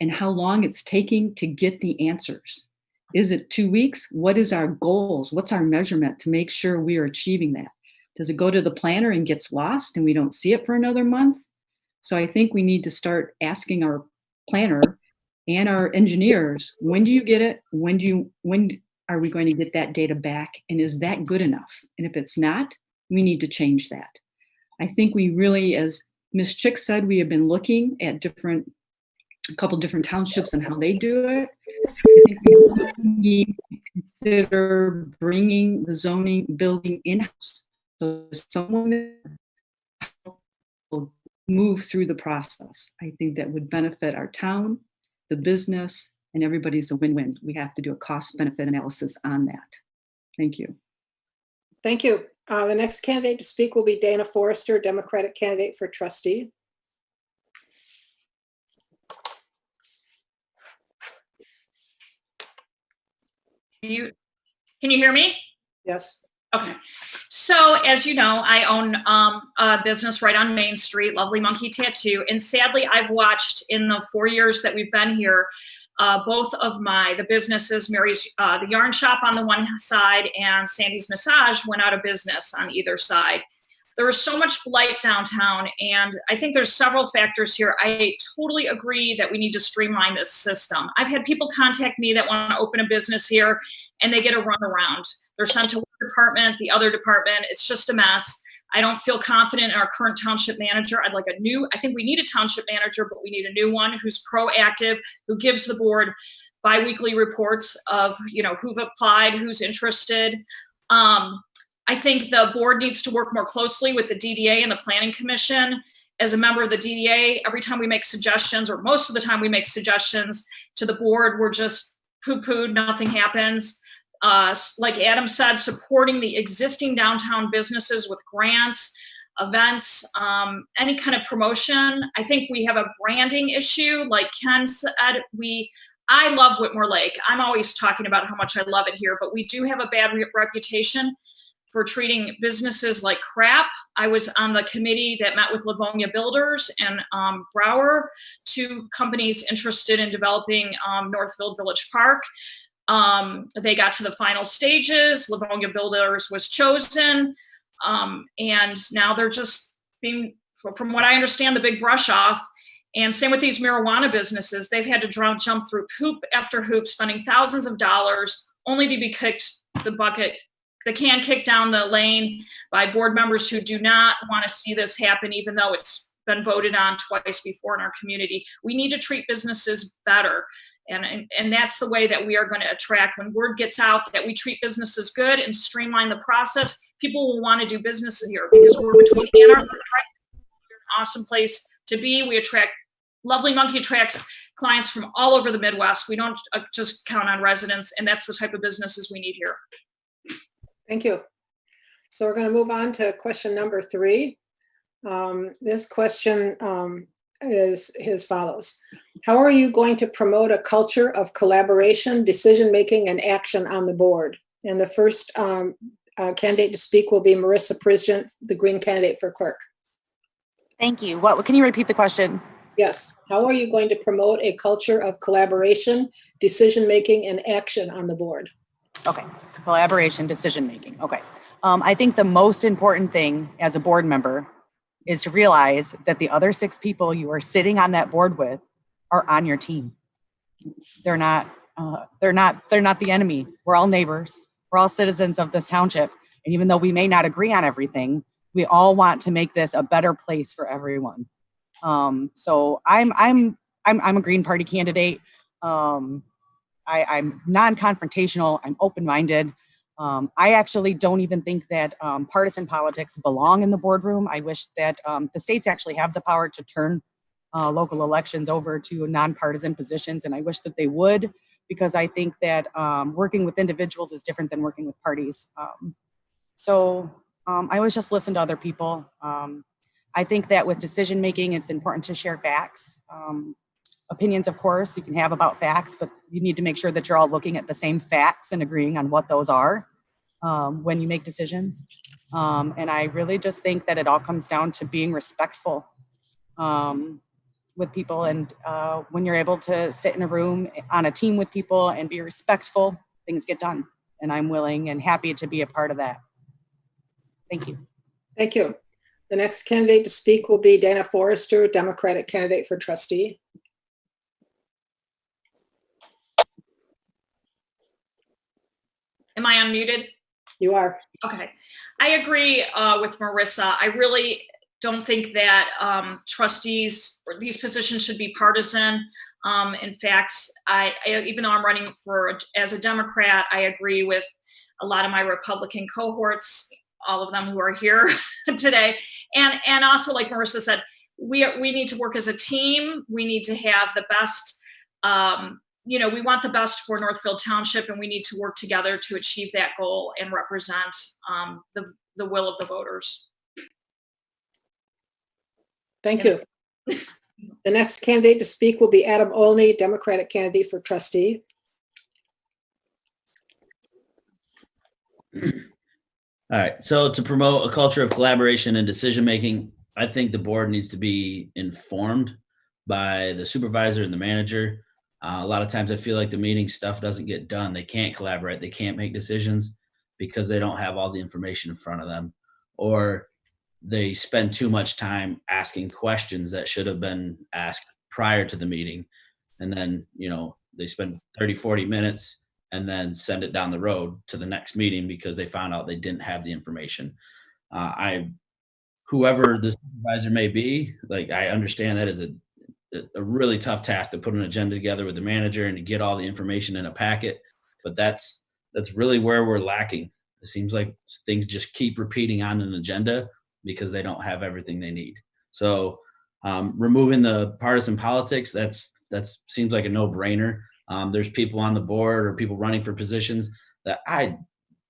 and how long it's taking to get the answers. Is it 2 weeks? What is our goals? What's our measurement to make sure we are achieving that? Does it go to the planner and gets lost and we don't see it for another month? So I think we need to start asking our planner and our engineers, when do you get it? When are we going to get that data back? And is that good enough? And if it's not, we need to change that. I think we really, as Ms. Chick said, we have been looking at a couple different townships and how they do it. I think we need to consider bringing the zoning building in-house. So someone will move through the process. I think that would benefit our town, the business, and everybody's a win-win. We have to do a cost-benefit analysis on that. Thank you. Thank you. The next candidate to speak will be Dana Forrester, Democratic candidate for trustee. Can you hear me? Yes. Okay. So as you know, I own a business right on Main Street, Lovely Monkey Tattoo. And sadly, I've watched in the 4 years that we've been here, both of the businesses, Mary's, the yarn shop on the one side and Sandy's Massage went out of business on either side. There was so much blight downtown, and I think there's several factors here. I totally agree that we need to streamline this system. I've had people contact me that want to open a business here, and they get a runaround. They're sent to one department, the other department. It's just a mess. I don't feel confident in our current township manager. I think we need a township manager, but we need a new one who's proactive, who gives the board biweekly reports of, who've applied, who's interested. I think the board needs to work more closely with the DDA and the Planning Commission. As a member of the DDA, every time we make suggestions, or most of the time we make suggestions to the board, we're just poo-pooed, nothing happens. Like Adam said, supporting the existing downtown businesses with grants, events, any kind of promotion. I think we have a branding issue. Like Ken said, I love Whitmore Lake. I'm always talking about how much I love it here, but we do have a bad reputation for treating businesses like crap. I was on the committee that met with Livonia Builders and Brower, two companies interested in developing Northfield Village Park. They got to the final stages. Livonia Builders was chosen. And now they're just being, from what I understand, the big brush off. And same with these marijuana businesses. They've had to jump through hoop after hoop, spending thousands of dollars only to be kicked the can kicked down the lane by board members who do not want to see this happen, even though it's been voted on twice before in our community. We need to treat businesses better. And that's the way that we are going to attract. When word gets out that we treat businesses good and streamline the process, people will want to do business here because we're between Ann Arbor. We're an awesome place to be. We attract, Lovely Monkey attracts clients from all over the Midwest. We don't just count on residents, and that's the type of businesses we need here. Thank you. So we're going to move on to question number 3. This question is as follows. How are you going to promote a culture of collaboration, decision-making, and action on the board? And the first candidate to speak will be Marissa Prizgint, the Green candidate for clerk. Thank you. Can you repeat the question? Yes. How are you going to promote a culture of collaboration, decision-making, and action on the board? Okay, collaboration, decision-making. Okay. I think the most important thing as a board member is to realize that the other 6 people you are sitting on that board with are on your team. They're not the enemy. We're all neighbors. We're all citizens of this township. And even though we may not agree on everything, we all want to make this a better place for everyone. So I'm a Green Party candidate. I'm non-confrontational. I'm open-minded. I actually don't even think that partisan politics belong in the boardroom. I wish that the states actually have the power to turn local elections over to nonpartisan positions, and I wish that they would, because I think that working with individuals is different than working with parties. I always just listen to other people. I think that with decision-making, it's important to share facts. opinions, of course, you can have about facts, but you need to make sure that you're all looking at the same facts and agreeing on what those are when you make decisions. And I really just think that it all comes down to being respectful with people. And when you're able to sit in a room on a team with people and be respectful, things get done. And I'm willing and happy to be a part of that. Thank you. Thank you. The next candidate to speak will be Dana Forrester, Democratic candidate for trustee. Am I unmuted? You are. Okay. I agree with Marissa. I really don't think that trustees or these positions should be partisan. In fact, even though I'm running as a Democrat, I agree with a lot of my Republican cohorts, all of them who are here today. And also, like Marissa said, we need to work as a team. We need to have the best, we want the best for Northfield Township, and we need to work together to achieve that goal and represent the will of the voters. Thank you. The next candidate to speak will be Adam Olney, Democratic candidate for trustee. All right. So to promote a culture of collaboration and decision-making, I think the board needs to be informed by the supervisor and the manager. A lot of times I feel like the meeting stuff doesn't get done. They can't collaborate. They can't make decisions because they don't have all the information in front of them, or they spend too much time asking questions that should have been asked prior to the meeting. And then, they spend 30, 40 minutes and then send it down the road to the next meeting because they found out they didn't have the information. Whoever the supervisor may be, I understand that is a really tough task to put an agenda together with the manager and to get all the information in a packet, but that's really where we're lacking. It seems like things just keep repeating on an agenda because they don't have everything they need. So removing the partisan politics, that seems like a no-brainer. There's people on the board or people running for positions that I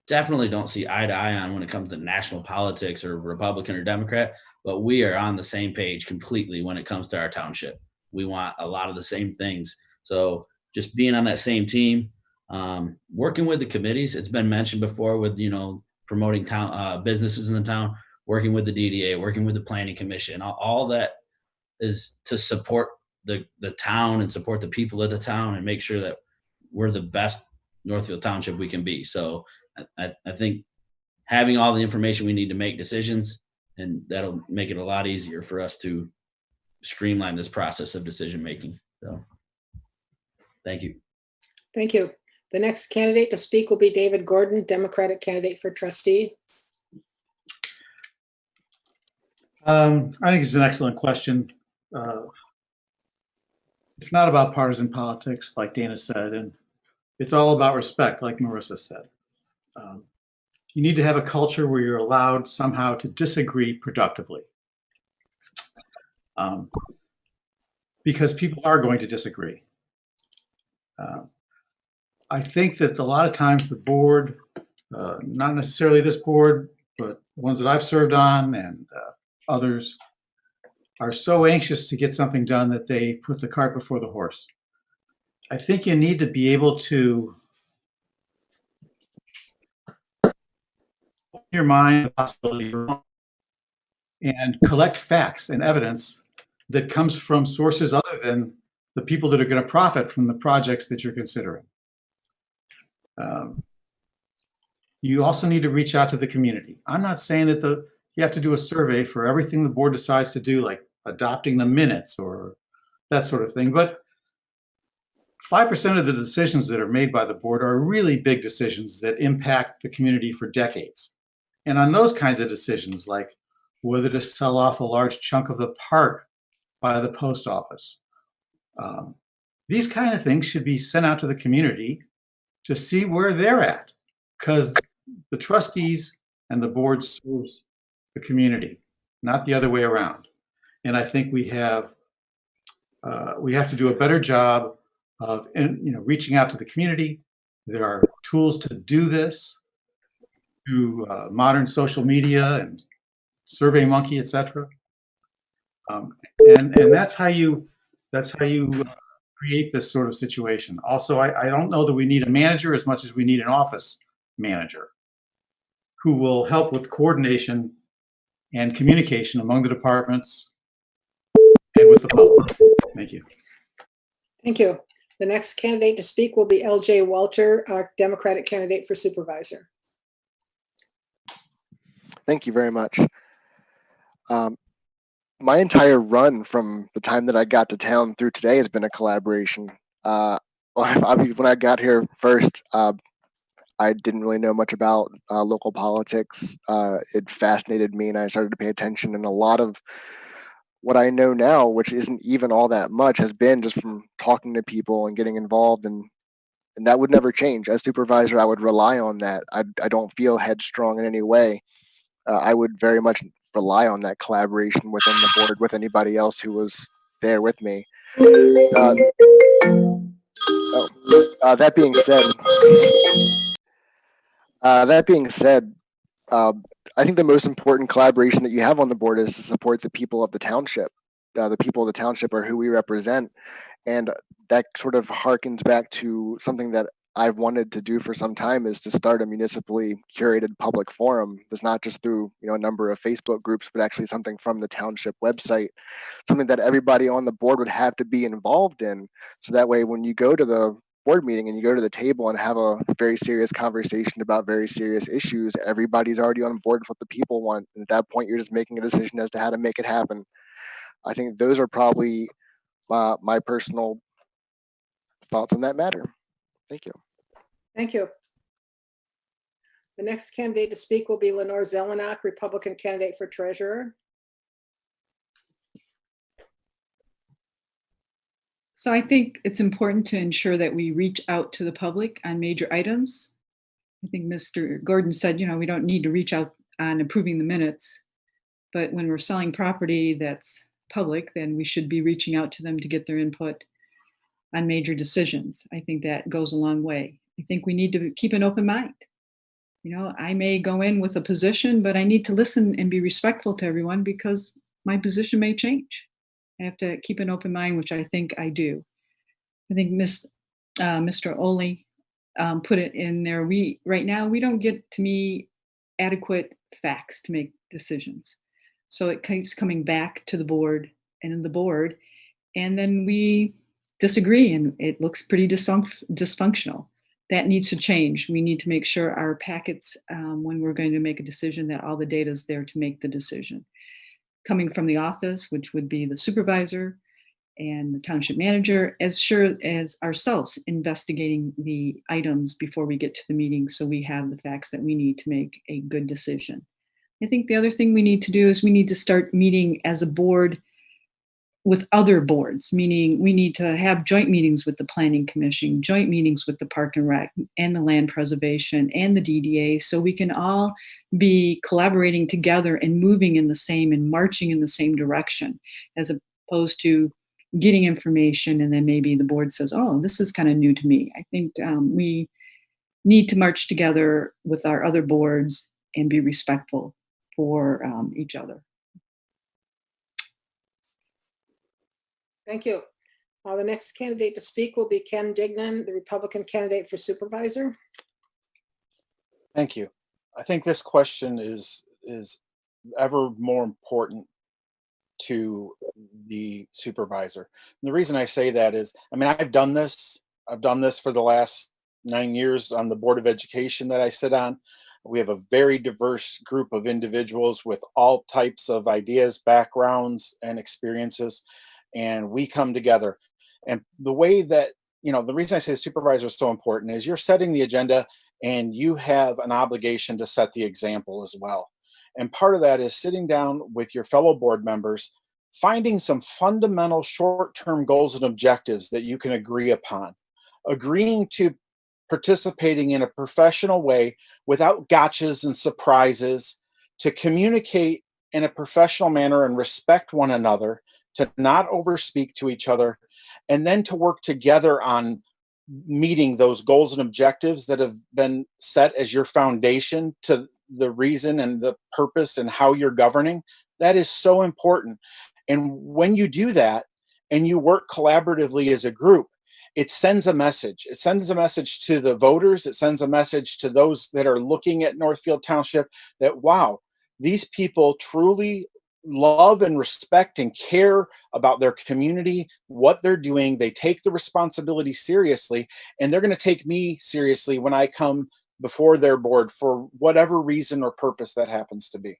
definitely don't see eye to eye on when it comes to national politics or Republican or Democrat, but we are on the same page completely when it comes to our township. We want a lot of the same things. So just being on that same team, working with the committees, it's been mentioned before with, promoting town businesses in the town, working with the DDA, working with the planning commission, all that is to support the town and support the people of the town and make sure that we're the best Northfield Township we can be. So I think having all the information we need to make decisions, and that'll make it a lot easier for us to streamline this process of decision making. So thank you. Thank you. The next candidate to speak will be David Gordon, Democratic candidate for trustee. I think it's an excellent question. It's not about partisan politics, like Dana said, and it's all about respect, like Marissa said. You need to have a culture where you're allowed somehow to disagree productively. Because people are going to disagree. I think that a lot of times the board, not necessarily this board, but ones that I've served on and others, are so anxious to get something done that they put the cart before the horse. I think you need to be able to open your mind the possibility and collect facts and evidence that comes from sources other than the people that are going to profit from the projects that you're considering. You also need to reach out to the community. I'm not saying that you have to do a survey for everything the board decides to do, like adopting the minutes or that sort of thing, but 5% of the decisions that are made by the board are really big decisions that impact the community for decades. And on those kinds of decisions, like whether to sell off a large chunk of the park by the post office, these kind of things should be sent out to the community to see where they're at, because the trustees and the board serves the community, not the other way around. And I think we have to do a better job of reaching out to the community. There are tools to do this through modern social media and SurveyMonkey, etc. And that's how you create this sort of situation. Also, I don't know that we need a manager as much as we need an office manager who will help with coordination and communication among the departments and with the public. Thank you. Thank you. The next candidate to speak will be LJ Walter, our Democratic candidate for supervisor. Thank you very much. My entire run from the time that I got to town through today has been a collaboration. When I got here first, I didn't really know much about local politics. It fascinated me, and I started to pay attention. And a lot of what I know now, which isn't even all that much, has been just from talking to people and getting involved. And that would never change. As supervisor, I would rely on that. I don't feel headstrong in any way. I would very much rely on that collaboration within the board with anybody else who was there with me. That being said, I think the most important collaboration that you have on the board is to support the people of the township. The people of the township are who we represent, and that sort of harkens back to something that I've wanted to do for some time, is to start a municipally curated public forum. It's not just through a number of Facebook groups, but actually something from the township website, something that everybody on the board would have to be involved in. So that way, when you go to the board meeting and you go to the table and have a very serious conversation about very serious issues, everybody's already on board with what the people want. And at that point, you're just making a decision as to how to make it happen. I think those are probably my personal thoughts on that matter. Thank you. Thank you. The next candidate to speak will be Lenore Zelenock, Republican candidate for treasurer. So I think it's important to ensure that we reach out to the public on major items. I think Mr. Gordon said, we don't need to reach out on approving the minutes, but when we're selling property that's public, then we should be reaching out to them to get their input on major decisions. I think that goes a long way. I think we need to keep an open mind. I may go in with a position, but I need to listen and be respectful to everyone because my position may change. I have to keep an open mind, which I think I do. I think Mr. Olney put it in there. Right now, we don't get, to me, adequate facts to make decisions. So it keeps coming back to the board, and then we disagree, and it looks pretty dysfunctional. That needs to change. We need to make sure our packets, when we're going to make a decision, that all the data is there to make the decision. Coming from the office, which would be the supervisor and the township manager, as sure as ourselves investigating the items before we get to the meeting, so we have the facts that we need to make a good decision. I think the other thing we need to do is we need to start meeting as a board with other boards, meaning we need to have joint meetings with the Planning Commission, joint meetings with the Park and Rec and the Land Preservation and the DDA, so we can all be collaborating together and moving in the same and marching in the same direction, as opposed to getting information and then maybe the board says, oh, this is kind of new to me. I think we need to march together with our other boards and be respectful for each other. Thank you. The next candidate to speak will be Ken Dignan, the Republican candidate for supervisor. Thank you. I think this question is ever more important to the supervisor. And the reason I say that is, I've done this for the last 9 years on the Board of Education that I sit on. We have a very diverse group of individuals with all types of ideas, backgrounds, and experiences. And we come together. And the way that, the reason I say the supervisor is so important is you're setting the agenda and you have an obligation to set the example as well. And part of that is sitting down with your fellow board members, finding some fundamental short-term goals and objectives that you can agree upon, agreeing to participating in a professional way without gotchas and surprises, to communicate in a professional manner and respect one another, to not overspeak to each other, and then to work together on meeting those goals and objectives that have been set as your foundation to the reason and the purpose and how you're governing. That is so important. And when you do that and you work collaboratively as a group, it sends a message. It sends a message to the voters. It sends a message to those that are looking at Northfield Township that, wow, these people truly love and respect and care about their community, what they're doing. They take the responsibility seriously, and they're going to take me seriously when I come before their board for whatever reason or purpose that happens to be.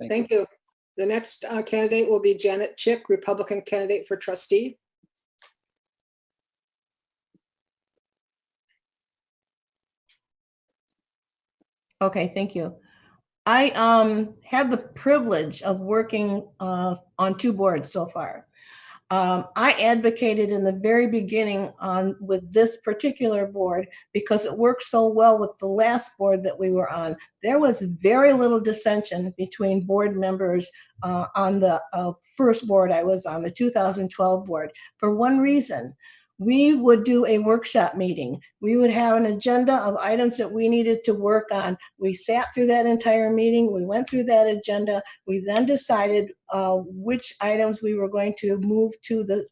Thank you. The next candidate will be Janet Chick, Republican candidate for trustee. Okay, thank you. I had the privilege of working on 2 boards so far. I advocated in the very beginning with this particular board because it worked so well with the last board that we were on. There was very little dissension between board members on the first board I was on, the 2012 board, for one reason. We would do a workshop meeting. We would have an agenda of items that we needed to work on. We sat through that entire meeting. We went through that agenda. We then decided which items we were going to move to the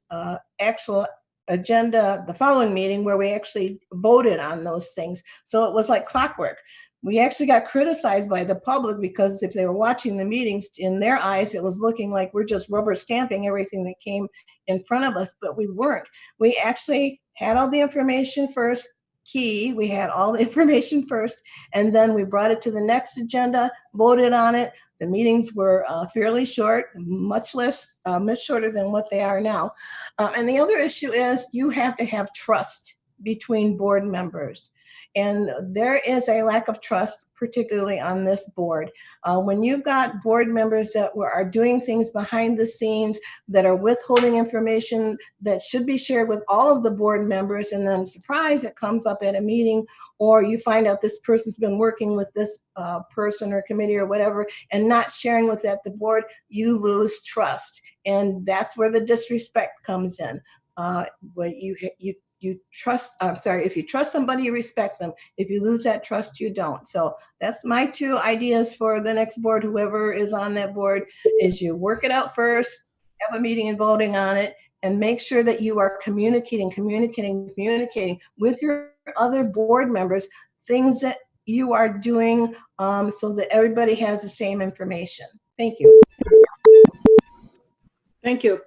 actual agenda the following meeting, where we actually voted on those things. So it was like clockwork. We actually got criticized by the public because if they were watching the meetings, in their eyes, it was looking like we're just rubber stamping everything that came in front of us, but we weren't. We actually had all the information first. We had all the information first, and then we brought it to the next agenda, voted on it. The meetings were fairly short, much shorter than what they are now. And the other issue is you have to have trust between board members. And there is a lack of trust, particularly on this board. When you've got board members that are doing things behind the scenes, that are withholding information that should be shared with all of the board members, and then surprise, it comes up at a meeting, or you find out this person's been working with this person or committee or whatever, and not sharing with that the board, you lose trust. And that's where the disrespect comes in. If you trust somebody, you respect them. If you lose that trust, you don't. So that's my 2 ideas for the next board. Whoever is on that board is you work it out first, have a meeting and voting on it, and make sure that you are communicating with your other board members, things that you are doing so that everybody has the same information. Thank you. Thank you.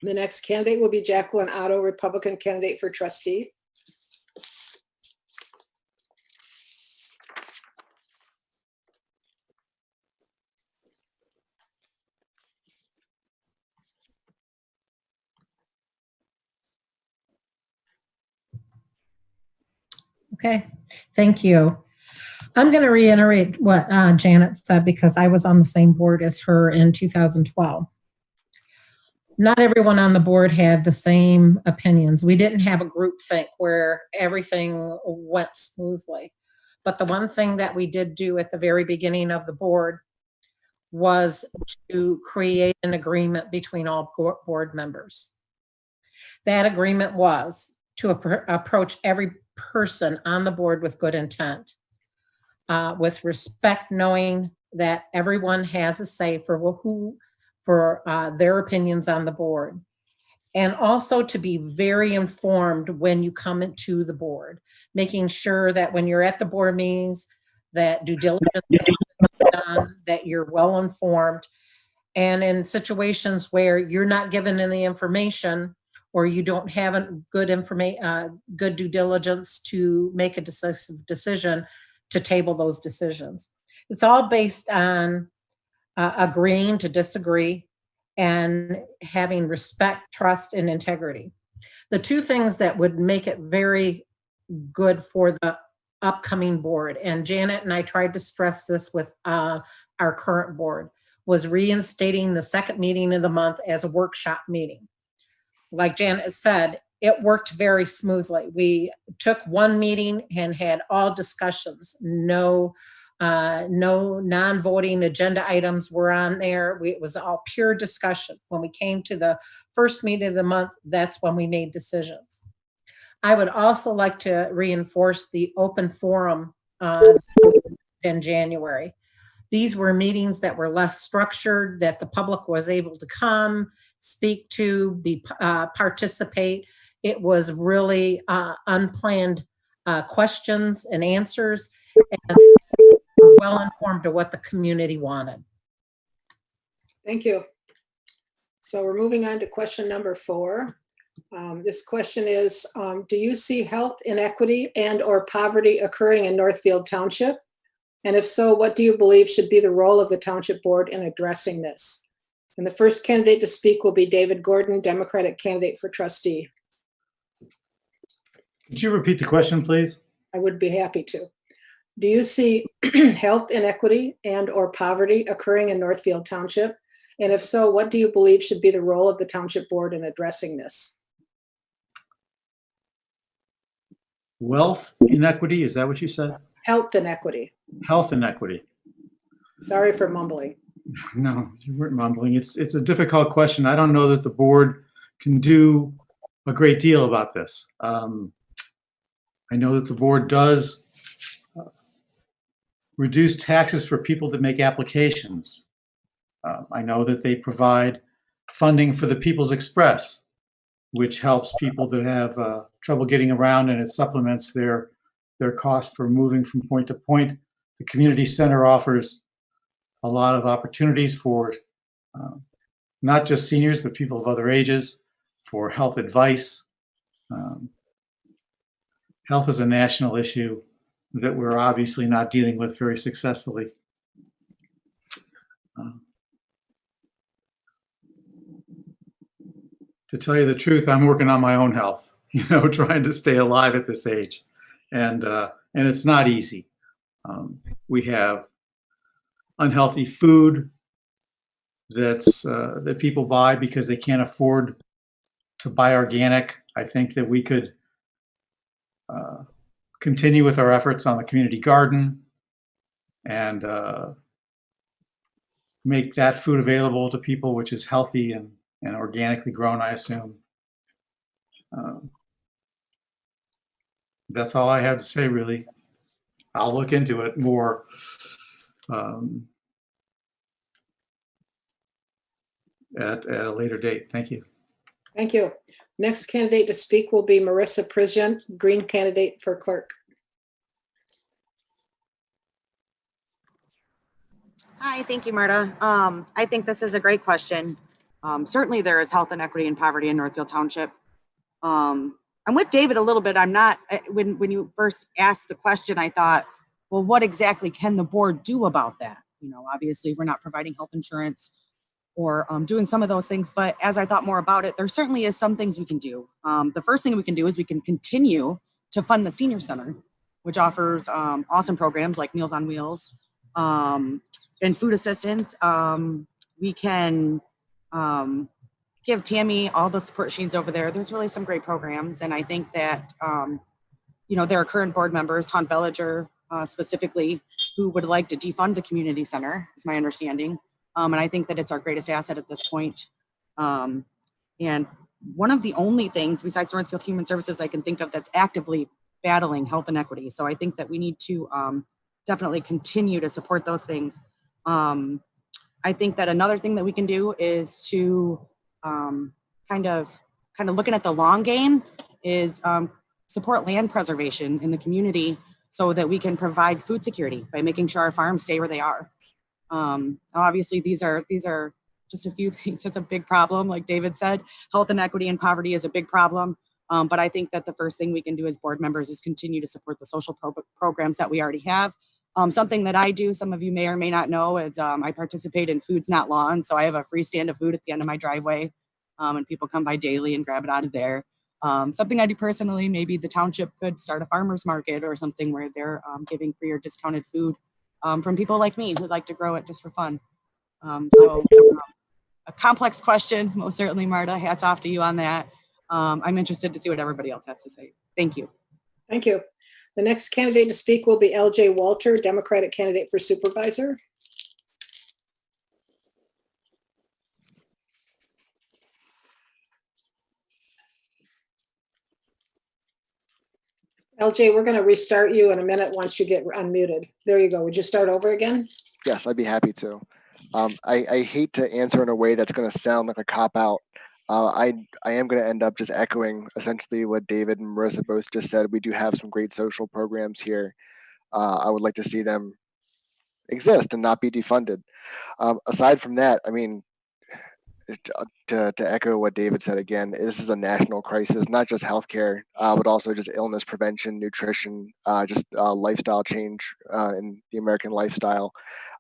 The next candidate will be Jacki Otto, Republican candidate for trustee. Okay, thank you. I'm going to reiterate what Janet said because I was on the same board as her in 2012. Not everyone on the board had the same opinions. We didn't have a group think where everything went smoothly. But the one thing that we did do at the very beginning of the board was to create an agreement between all board members. That agreement was to approach every person on the board with good intent, with respect, knowing that everyone has a say for their opinions on the board, and also to be very informed when you come into the board, making sure that when you're at the board meetings that due diligence is done, that you're well informed, and in situations where you're not given any information or you don't have a good due diligence to make a decisive decision, to table those decisions. It's all based on agreeing to disagree and having respect, trust, and integrity. The 2 things that would make it very good for the upcoming board, and Janet and I tried to stress this with our current board, was reinstating the second meeting of the month as a workshop meeting. Like Janet said, it worked very smoothly. We took one meeting and had all discussions. No non-voting agenda items were on there. It was all pure discussion. When we came to the first meeting of the month, that's when we made decisions. I would also like to reinforce the open forum in January. These were meetings that were less structured, that the public was able to come, speak to, participate. It was really unplanned questions and answers, and well informed to what the community wanted. Thank you. So we're moving on to question number 4. This question is, do you see health inequity and or poverty occurring in Northfield Township? And if so, what do you believe should be the role of the Township Board in addressing this? And the first candidate to speak will be David Gordon, Democratic candidate for trustee. Could you repeat the question, please? I would be happy to. Do you see health inequity and or poverty occurring in Northfield Township? And if so, what do you believe should be the role of the Township Board in addressing this? Wealth inequity, is that what you said? Health inequity. Health inequity. Sorry for mumbling. No, you weren't mumbling. It's a difficult question. I don't know that the board can do a great deal about this. I know that the board does reduce taxes for people that make applications. I know that they provide funding for the People's Express, which helps people that have trouble getting around, and it supplements their cost for moving from point to point. The community center offers a lot of opportunities for not just seniors, but people of other ages, for health advice. Health is a national issue that we're obviously not dealing with very successfully. To tell you the truth, I'm working on my own health, trying to stay alive at this age. And it's not easy. We have unhealthy food that people buy because they can't afford to buy organic. I think that we could continue with our efforts on the community garden and make that food available to people, which is healthy and organically grown, I assume. That's all I have to say, really. I'll look into it more. At a later date. Thank you. Thank you. Next candidate to speak will be Marissa Prizgint, Green candidate for clerk. Hi, thank you, Marta. I think this is a great question. Certainly there is health inequity and poverty in Northfield Township. I'm with David a little bit. I'm not, when you first asked the question, I thought, well, what exactly can the board do about that? Obviously we're not providing health insurance or doing some of those things, but as I thought more about it, there certainly is some things we can do. The first thing we can do is we can continue to fund the senior center, which offers awesome programs like Meals on Wheels and food assistance. We can give Tammy all the support she needs over there. There's really some great programs. And I think that, there are current board members, Tom Bellinger specifically, who would like to defund the community center, is my understanding. And I think that it's our greatest asset at this point. And one of the only things besides Northfield Human Services I can think of that's actively battling health inequity. So I think that we need to definitely continue to support those things. I think that another thing that we can do is to kind of looking at the long game is support land preservation in the community so that we can provide food security by making sure our farms stay where they are. Obviously these are just a few things. It's a big problem. Like David said, health inequity and poverty is a big problem. But I think that the first thing we can do as board members is continue to support the social programs that we already have. Something that I do, some of you may or may not know, is I participate in Foods Not Lawn. So I have a free stand of food at the end of my driveway, and people come by daily and grab it out of there. Something I do personally, maybe the township could start a farmer's market or something where they're giving free or discounted food from people like me who like to grow it just for fun. A complex question, most certainly, Marta. Hats off to you on that. I'm interested to see what everybody else has to say. Thank you. Thank you. The next candidate to speak will be LJ Walter, Democratic candidate for supervisor. LJ, we're going to restart you in a minute once you get unmuted. There you go. Would you start over again? Yes, I'd be happy to. I hate to answer in a way that's going to sound like a cop-out, I am going to end up just echoing essentially what David and Marissa both just said. We do have some great social programs here. I would like to see them exist and not be defunded. Aside from that, I mean, to echo what David said again, this is a national crisis, not just healthcare, but also just illness prevention, nutrition, just lifestyle change in the American lifestyle.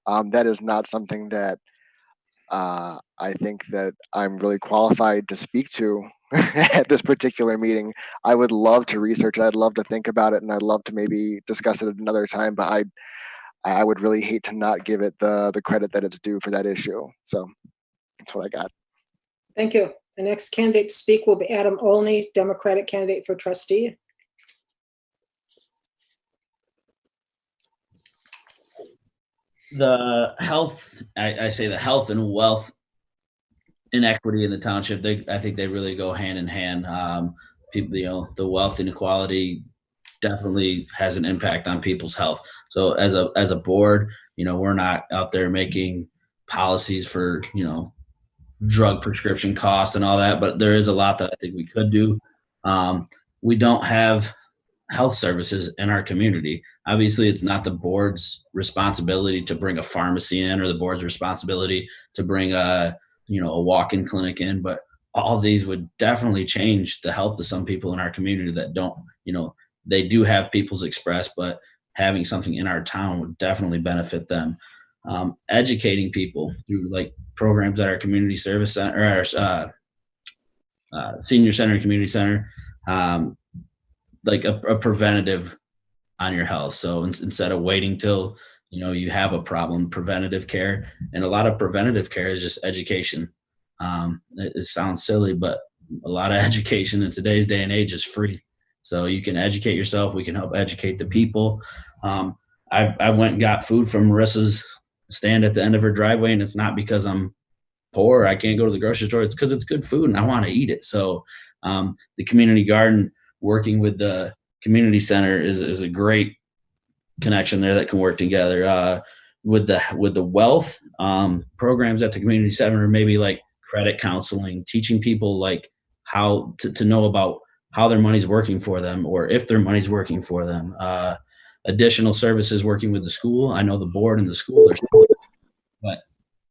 That is not something that I think that I'm really qualified to speak to at this particular meeting. I would love to research it. I'd love to think about it, and I'd love to maybe discuss it at another time. But I would really hate to not give it the credit that it's due for that issue. So that's what I got. Thank you. The next candidate to speak will be Adam Olney, Democratic candidate for trustee. The health, I say the health and wealth inequity in the township, I think they really go hand in hand. People, the wealth inequality definitely has an impact on people's health. So as a board, we're not out there making policies for, drug prescription costs and all that, but there is a lot that I think we could do. We don't have health services in our community. Obviously, it's not the board's responsibility to bring a pharmacy in, or the board's responsibility to bring a walk-in clinic in, but all these would definitely change the health of some people in our community that don't, they do have People's Express, but having something in our town would definitely benefit them. Educating people through like programs at our community service center, or our senior center and community center, like a preventative on your health. So instead of waiting till you have a problem, preventative care, and a lot of preventative care is just education. It sounds silly, but a lot of education in today's day and age is free. So you can educate yourself. We can help educate the people. I went and got food from Marissa's stand at the end of her driveway, and it's not because I'm poor, I can't go to the grocery store. It's because it's good food and I want to eat it. So the community garden, working with the community center, is a great connection there that can work together. With the wealth programs at the community center, maybe like credit counseling, teaching people like how to know about how their money's working for them, or if their money's working for them. Additional services, working with the school. I know the board and the school are still, but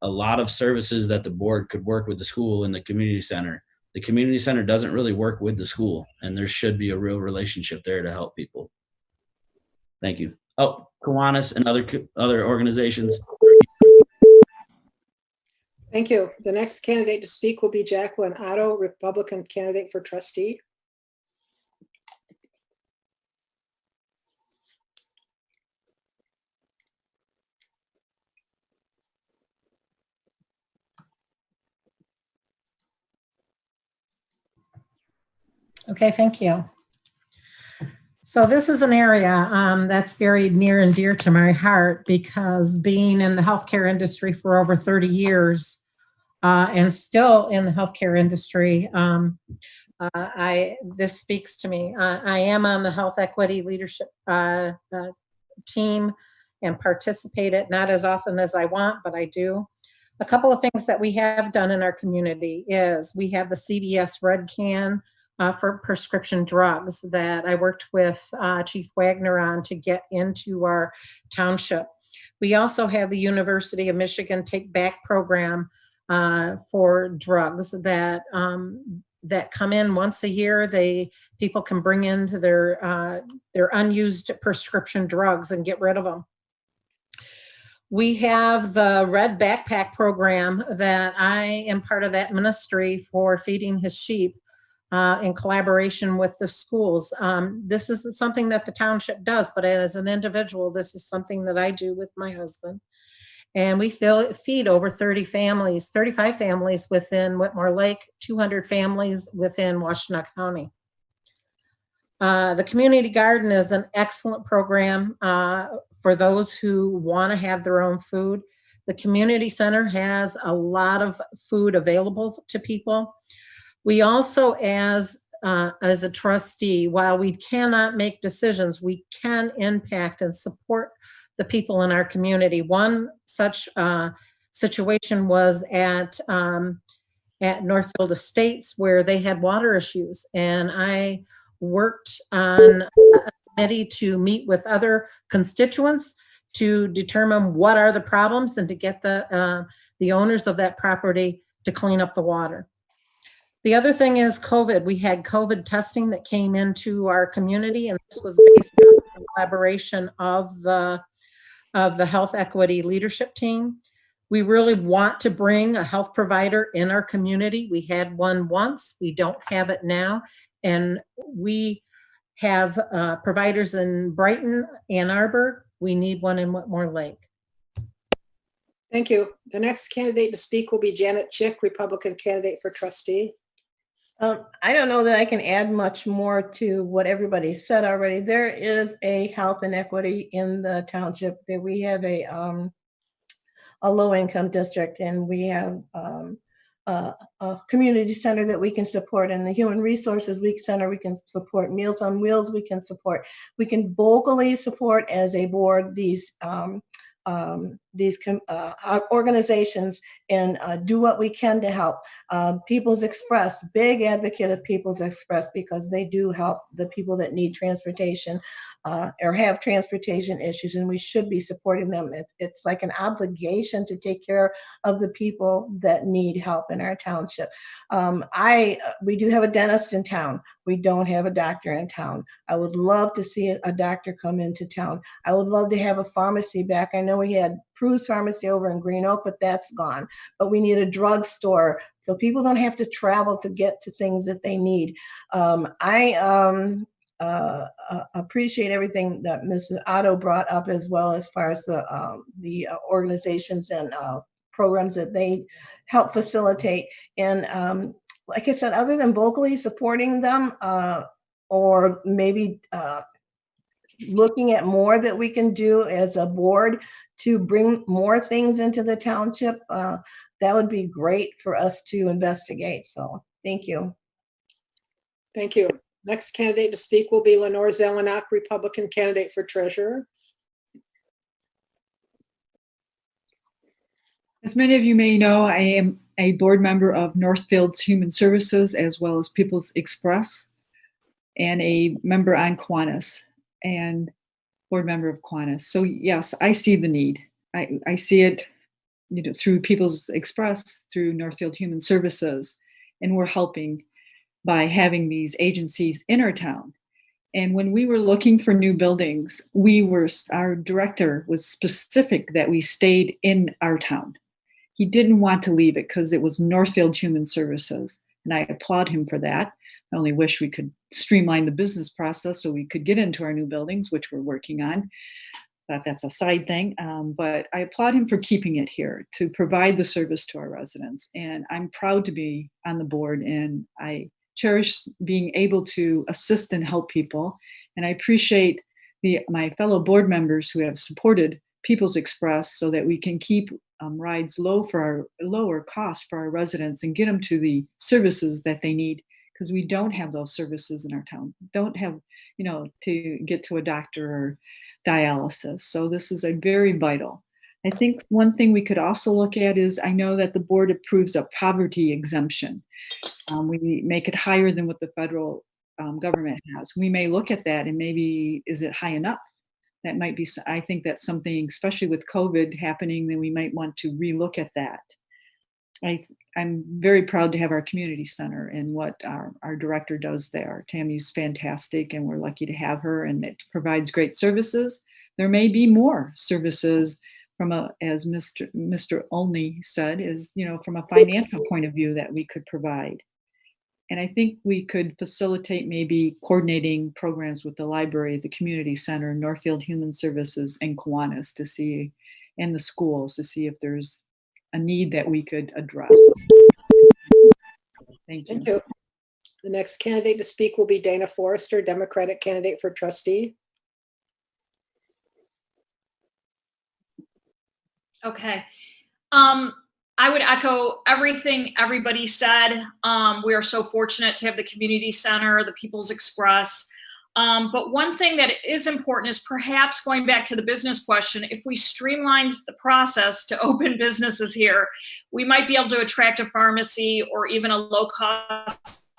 a lot of services that the board could work with the school and the community center. The community center doesn't really work with the school, and there should be a real relationship there to help people. Thank you. Oh, Kiwanis and other organizations. Thank you. The next candidate to speak will be Jacki Otto, Republican candidate for trustee. Okay, thank you. So this is an area that's very near and dear to my heart, because being in the healthcare industry for over 30 years and still in the healthcare industry, this speaks to me. I am on the health equity leadership team and participate it, not as often as I want, but I do. A couple of things that we have done in our community is we have the CVS Red Can for prescription drugs that I worked with Chief Wagner on to get into our township. We also have the University of Michigan Take Back program for drugs that come in once a year. People can bring in their unused prescription drugs and get rid of them. We have the Red Backpack program that I am part of that ministry for feeding his sheep in collaboration with the schools. This isn't something that the township does, but as an individual, this is something that I do with my husband. And we feed over 35 families within Whitmore Lake, 200 families within Washtenaw County. The community garden is an excellent program for those who want to have their own food. The community center has a lot of food available to people. We also, as a trustee, while we cannot make decisions, we can impact and support the people in our community. One such situation was at at Northfield Estates where they had water issues. And I worked on a committee to meet with other constituents to determine what are the problems and to get the owners of that property to clean up the water. The other thing is COVID. We had COVID testing that came into our community, and this was based on the collaboration of the health equity leadership team. We really want to bring a health provider in our community. We had one once, we don't have it now. And we have providers in Brighton, Ann Arbor. We need one in Whitmore Lake. Thank you. The next candidate to speak will be Janet Chick, Republican candidate for trustee. I don't know that I can add much more to what everybody said already. There is a health inequity in the township. That we have a low-income district, and we have a community center that we can support, and the Human Resources Week Center we can support, Meals on Wheels we can support. We can vocally support as a board these organizations and do what we can to help. People's Express, big advocate of People's Express because they do help the people that need transportation or have transportation issues, and we should be supporting them. It's like an obligation to take care of the people that need help in our township. We do have a dentist in town. We don't have a doctor in town. I would love to see a doctor come into town. I would love to have a pharmacy back. I know we had Prue's Pharmacy over in Green Oak, but that's gone. But we need a drugstore so people don't have to travel to get to things that they need. I appreciate everything that Mrs. Otto brought up as well as far as the organizations and programs that they help facilitate. And like I said, other than vocally supporting them or maybe looking at more that we can do as a board to bring more things into the township, that would be great for us to investigate. So thank you. Thank you. Next candidate to speak will be Lenore Zelenock, Republican candidate for treasurer. As many of you may know, I am a board member of Northfield's Human Services as well as People's Express, and a member on Kiwanis and board member of Kiwanis. So yes, I see the need. I see it, through People's Express, through Northfield Human Services, and we're helping by having these agencies in our town. And when we were looking for new buildings, our director was specific that we stayed in our town. He didn't want to leave it because it was Northfield Human Services, and I applaud him for that. I only wish we could streamline the business process so we could get into our new buildings, which we're working on. But that's a side thing. But I applaud him for keeping it here to provide the service to our residents. And I'm proud to be on the board, and I cherish being able to assist and help people. And I appreciate my fellow board members who have supported People's Express so that we can keep rides lower cost for our residents and get them to the services that they need, because we don't have those services in our town. Don't have, to get to a doctor or dialysis. So this is a very vital. I think one thing we could also look at is, I know that the board approves a poverty exemption. We make it higher than what the federal government has. We may look at that and maybe, is it high enough? That might be, I think that's something, especially with COVID happening, that we might want to relook at that. I'm very proud to have our community center and what our director does there. Tammy's fantastic, and we're lucky to have her, and it provides great services. There may be more services as Mr. Olney said, from a financial point of view that we could provide. And I think we could facilitate maybe coordinating programs with the library, the community center, Northfield Human Services, and Kiwanis and the schools to see if there's a need that we could address. Thank you. Thank you. The next candidate to speak will be Dana Forrester, Democratic candidate for trustee. Okay. I would echo everything everybody said. We are so fortunate to have the community center, the People's Express. But one thing that is important is perhaps going back to the business question, if we streamlined the process to open businesses here, we might be able to attract a pharmacy or even a low-cost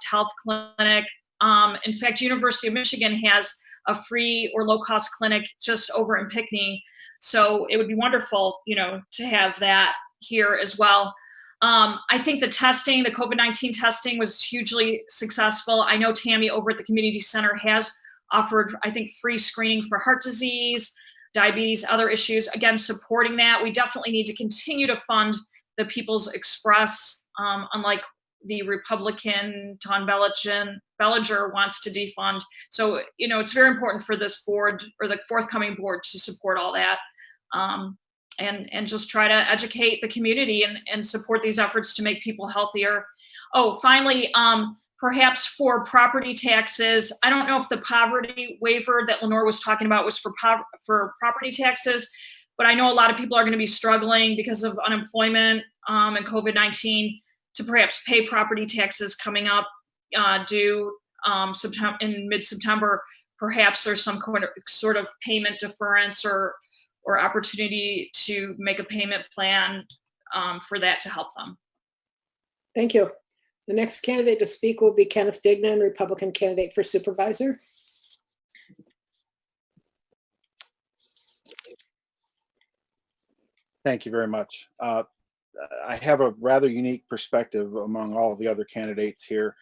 health clinic. In fact, University of Michigan has a free or low-cost clinic just over in Pinckney. So it would be wonderful, to have that here as well. I think the COVID-19 testing was hugely successful. I know Tammy over at the community center has offered, I think, free screening for heart disease, diabetes, other issues. Again, supporting that. We definitely need to continue to fund the People's Express, unlike the Republican Tom Bellinger wants to defund. So, it's very important for this board or the forthcoming board to support all that. And just try to educate the community and support these efforts to make people healthier. Oh, finally, perhaps for property taxes, I don't know if the poverty waiver that Lenore was talking about was for property taxes, but I know a lot of people are going to be struggling because of unemployment and COVID-19 to perhaps pay property taxes coming up due in mid-September. Perhaps there's some sort of payment deference or opportunity to make a payment plan for that to help them. Thank you. The next candidate to speak will be Kenneth Dignan, Republican candidate for supervisor. Thank you very much. I have a rather unique perspective among all the other candidates here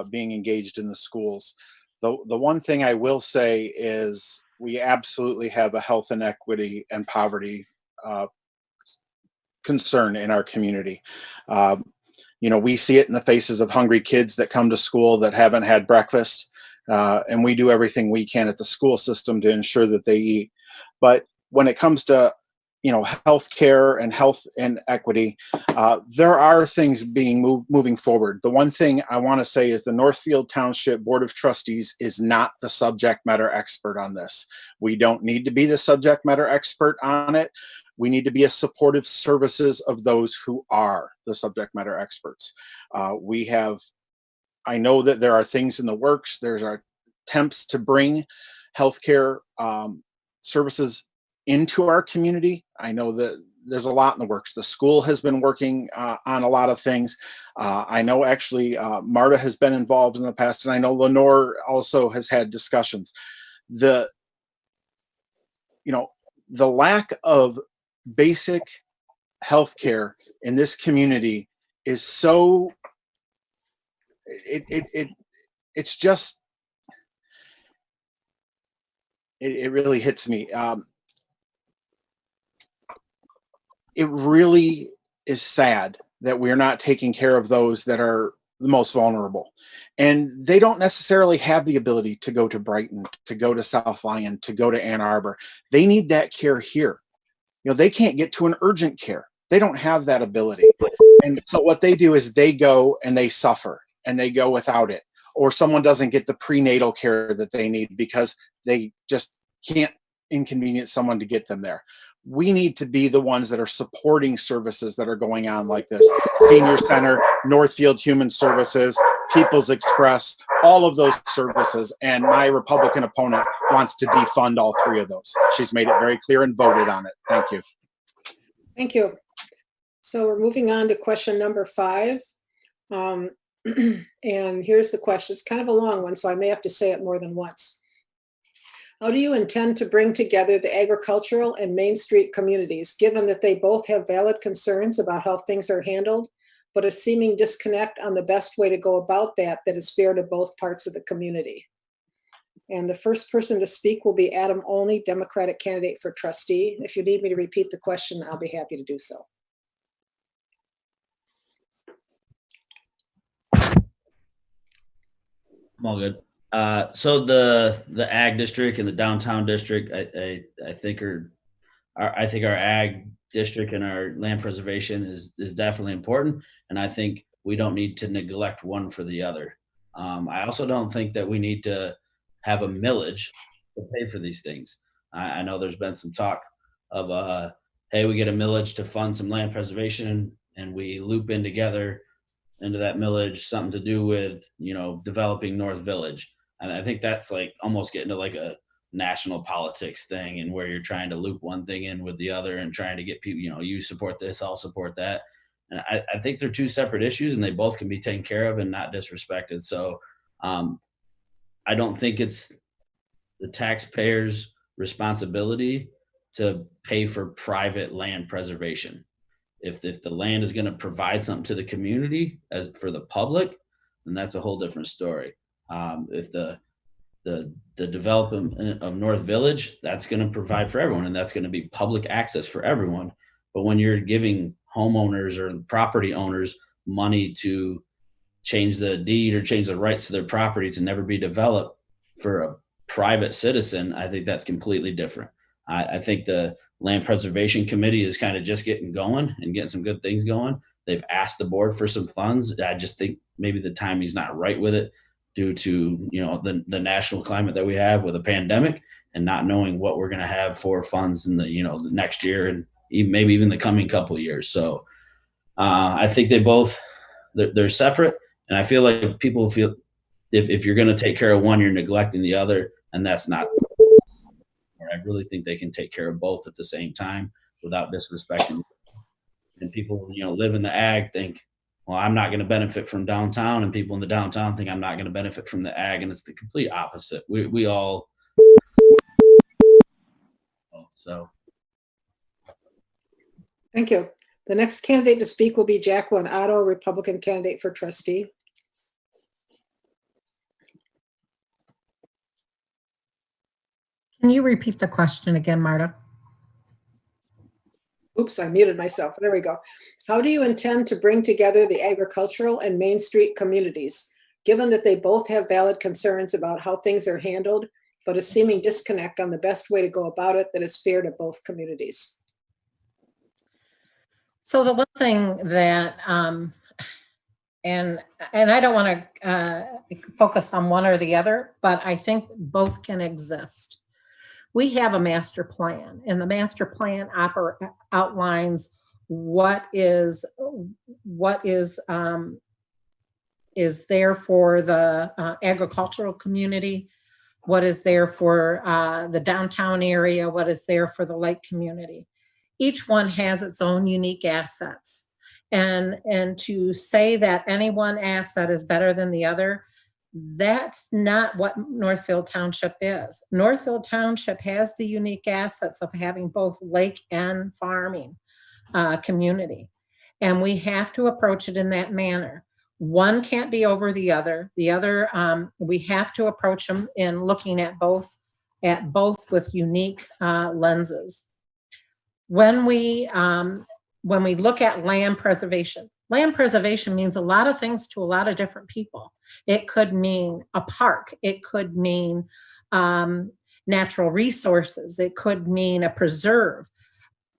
being engaged in the schools. The one thing I will say is we absolutely have a health inequity and poverty concern in our community. We see it in the faces of hungry kids that come to school that haven't had breakfast, and we do everything we can at the school system to ensure that they eat. But when it comes to health care and health inequity, there are things being moving forward. The one thing I want to say is the Northfield Township Board of Trustees is not the subject matter expert on this. We don't need to be the subject matter expert on it. We need to be a supportive services of those who are the subject matter experts. I know that there are things in the works. There's our attempts to bring healthcare services into our community. I know that there's a lot in the works. The school has been working on a lot of things. I know actually Marta has been involved in the past, and I know Lenore also has had discussions. The lack of basic health care in this community is so, it's just, it really hits me. It really is sad that we're not taking care of those that are the most vulnerable. And they don't necessarily have the ability to go to Brighton, to go to South Lyon, to go to Ann Arbor. They need that care here. They can't get to an urgent care. They don't have that ability. And so what they do is they go and they suffer and they go without it. Or someone doesn't get the prenatal care that they need because they just can't inconvenience someone to get them there. We need to be the ones that are supporting services that are going on like this. Senior Center, Northfield Human Services, People's Express, all of those services. And my Republican opponent wants to defund all three of those. She's made it very clear and voted on it. Thank you. Thank you. So we're moving on to question number 5. And here's the question. It's kind of a long one, so I may have to say it more than once. How do you intend to bring together the agricultural and Main Street communities, given that they both have valid concerns about how things are handled, but a seeming disconnect on the best way to go about that is fair to both parts of the community? And the first person to speak will be Adam Olney, Democratic candidate for trustee. If you need me to repeat the question, I'll be happy to do so. I'm all good. So the ag district and the downtown district, I think our ag district and our land preservation is definitely important, and I think we don't need to neglect one for the other. I also don't think that we need to have a millage to pay for these things. I know there's been some talk of hey, we get a millage to fund some land preservation, and we loop in together into that millage something to do with developing North Village. And I think that's like almost getting to like a national politics thing, and where you're trying to loop one thing in with the other and trying to get people, you support this, I'll support that. And I think they're two separate issues, and they both can be taken care of and not disrespected. So I don't think it's the taxpayers' responsibility to pay for private land preservation. If the land is going to provide something to the community as for the public, then that's a whole different story. If the development of North Village, that's going to provide for everyone, and that's going to be public access for everyone. But when you're giving homeowners or property owners money to change the deed or change the rights to their property to never be developed for a private citizen, I think that's completely different. I think the Land Preservation Committee is kind of just getting going and getting some good things going. They've asked the board for some funds. I just think maybe the timing's not right with it due to the national climate that we have with a pandemic and not knowing what we're going to have for funds in the next year and maybe even the coming couple of years. So I think they're separate, and I feel like people feel if you're going to take care of one, you're neglecting the other, and that's not. I really think they can take care of both at the same time without disrespecting. And people, live in the ag think, well, I'm not going to benefit from downtown, and people in the downtown think I'm not going to benefit from the ag, and it's the complete opposite. We all. So. Thank you. The next candidate to speak will be Jacki Otto, Republican candidate for trustee. Can you repeat the question again, Marta? Oops, I muted myself. There we go. How do you intend to bring together the agricultural and Main Street communities, given that they both have valid concerns about how things are handled, but a seeming disconnect on the best way to go about it that is fair to both communities? So the one thing that, and I don't want to focus on one or the other, but I think both can exist. We have a master plan, and the master plan outlines what is there for the agricultural community, what is there for the downtown area, what is there for the lake community. Each one has its own unique assets, and to say that any one asset is better than the other, that's not what Northfield Township is. Northfield Township has the unique assets of having both lake and farming community, and we have to approach it in that manner. One can't be over the other. The other, we have to approach them in looking at both with unique lenses. When we look at land preservation means a lot of things to a lot of different people. It could mean a park. It could mean natural resources. It could mean a preserve.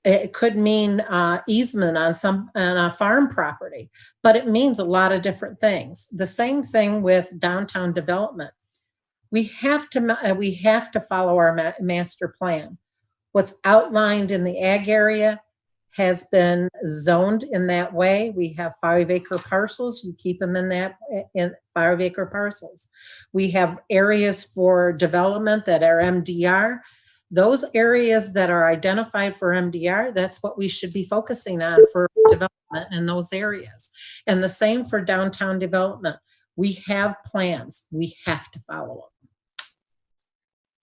It could mean easement on a farm property, but it means a lot of different things. The same thing with downtown development. We have to follow our master plan. What's outlined in the ag area has been zoned in that way. We have 5-acre parcels. You keep them in 5-acre parcels. We have areas for development that are MDR. Those areas that are identified for MDR, that's what we should be focusing on for development in those areas. And the same for downtown development. We have plans. We have to follow them.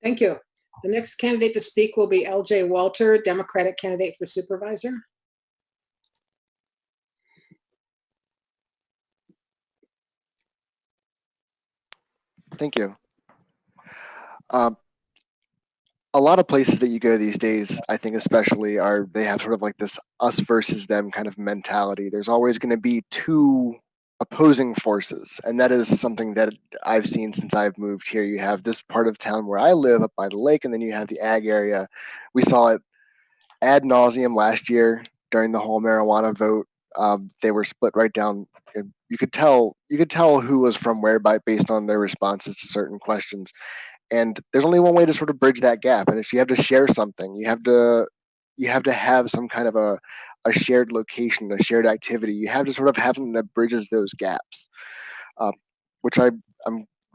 Thank you. The next candidate to speak will be LJ Walter, Democratic candidate for supervisor. Thank you. A lot of places that you go these days, I think especially, they have sort of like this us versus them kind of mentality. There's always going to be two opposing forces, and that is something that I've seen since I've moved here. You have this part of town where I live up by the lake, and then you have the ag area. We saw it ad nauseum last year during the whole marijuana vote. They were split right down. You could tell who was from where based on their responses to certain questions. And there's only one way to sort of bridge that gap, and if you have to share something, you have to have some kind of a shared location, a shared activity. You have to sort of have something that bridges those gaps, which I'm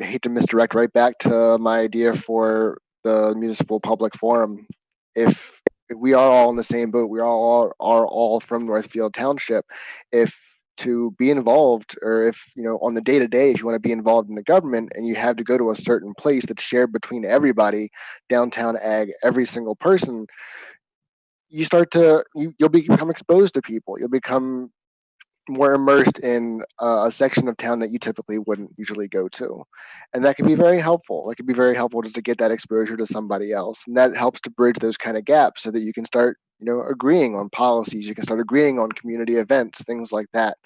hate to misdirect right back to my idea for the municipal public forum. If we are all in the same boat, we are all from Northfield Township. If to be involved, or if, you know, on the day to day, if you want to be involved in the government and you have to go to a certain place that's shared between everybody, downtown ag, every single person, you start to, you'll become exposed to people. You'll become more immersed in a section of town that you typically wouldn't usually go to. And that can be very helpful. It can be very helpful just to get that exposure to somebody else. And that helps to bridge those kind of gaps so that you can start, you know, agreeing on policies. You can start agreeing on community events, things like that.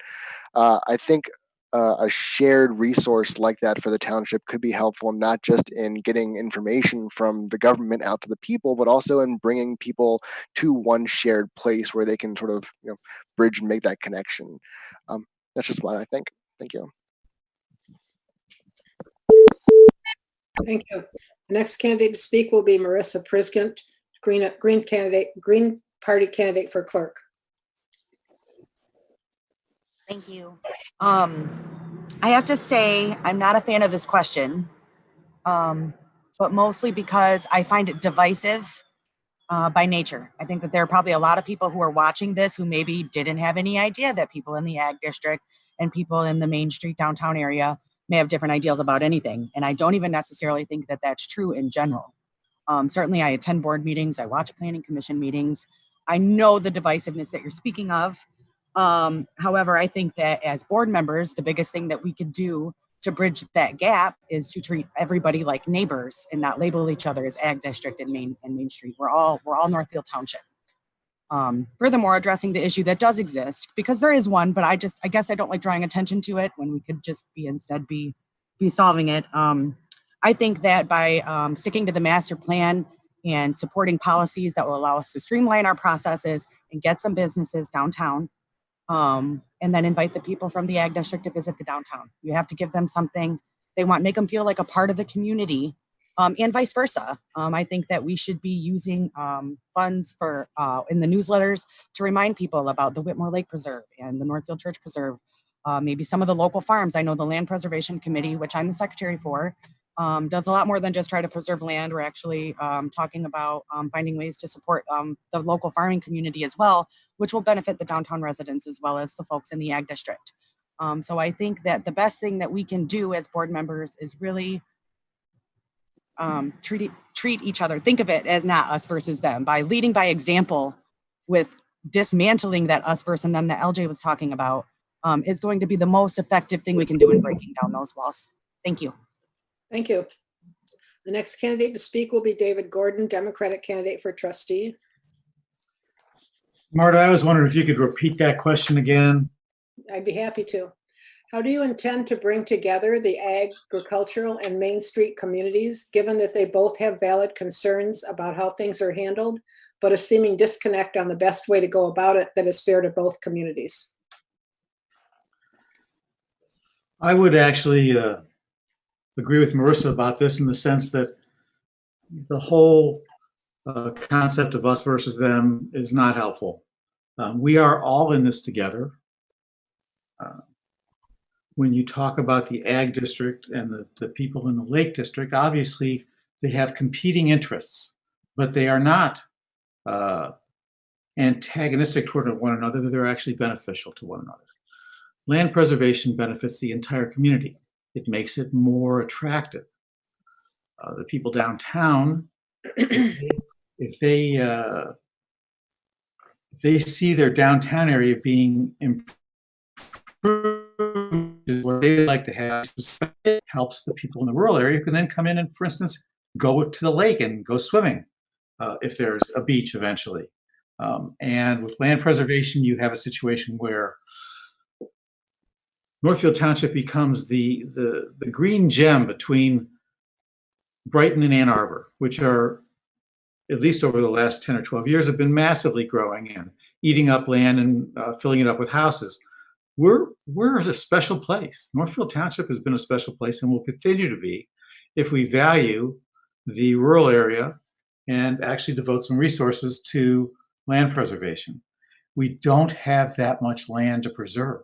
I think a shared resource like that for the township could be helpful, not just in getting information from the government out to the people, but also in bringing people to one shared place where they can sort of, you know, bridge and make that connection. That's just what I think. Thank you. Thank you. The next candidate to speak will be Marissa Prizgint, Green Party candidate for clerk. Thank you. I have to say, I'm not a fan of this question, but mostly because I find it divisive by nature. I think that there are probably a lot of people who are watching this who maybe didn't have any idea that people in the ag district and people in the Main Street downtown area may have different ideas about anything. And I don't even necessarily think that that's true in general. Certainly I attend board meetings, I watch planning commission meetings. I know the divisiveness that you're speaking of. However, I think that as board members, the biggest thing that we could do to bridge that gap is to treat everybody like neighbors and not label each other as ag district and Main Street. We're all Northfield Township. Furthermore, addressing the issue that does exist, because there is one, but I guess I don't like drawing attention to it when we could just be solving it. I think that by sticking to the master plan and supporting policies that will allow us to streamline our processes and get some businesses downtown, and then invite the people from the ag district to visit the downtown. You have to give them something they want, make them feel like a part of the community, and vice versa. I think that we should be using funds for in the newsletters to remind people about the Whitmore Lake Preserve and the Northfield Church Preserve, maybe some of the local farms. I know the Land Preservation Committee, which I'm the secretary for, does a lot more than just try to preserve land. We're actually talking about finding ways to support the local farming community as well, which will benefit the downtown residents as well as the folks in the ag district. So I think that the best thing that we can do as board members is really treat each other, think of it as not us versus them, by leading by example with dismantling that us versus them that LJ was talking about, is going to be the most effective thing we can do in breaking down those walls. Thank you. Thank you. The next candidate to speak will be David Gordon, Democratic candidate for trustee. Marta, I was wondering if you could repeat that question again. I'd be happy to. How do you intend to bring together the agricultural and Main Street communities, given that they both have valid concerns about how things are handled, but a seeming disconnect on the best way to go about it that is fair to both communities? I would actually agree with Marissa about this in the sense that the whole concept of us versus them is not helpful. We are all in this together. When you talk about the ag district and the people in the Lake District, obviously they have competing interests, but they are not antagonistic toward one another. They're actually beneficial to one another. Land preservation benefits the entire community. It makes it more attractive. The people downtown, if they see their downtown area being improved, what they like to have, it helps the people in the rural area who can then come in and, for instance, go to the lake and go swimming if there's a beach eventually. And with land preservation, you have a situation where Northfield Township becomes the green gem between Brighton and Ann Arbor, which are, at least over the last 10 or 12 years, have been massively growing and eating up land and filling it up with houses. We're a special place. Northfield Township has been a special place and will continue to be if we value the rural area and actually devote some resources to land preservation. We don't have that much land to preserve.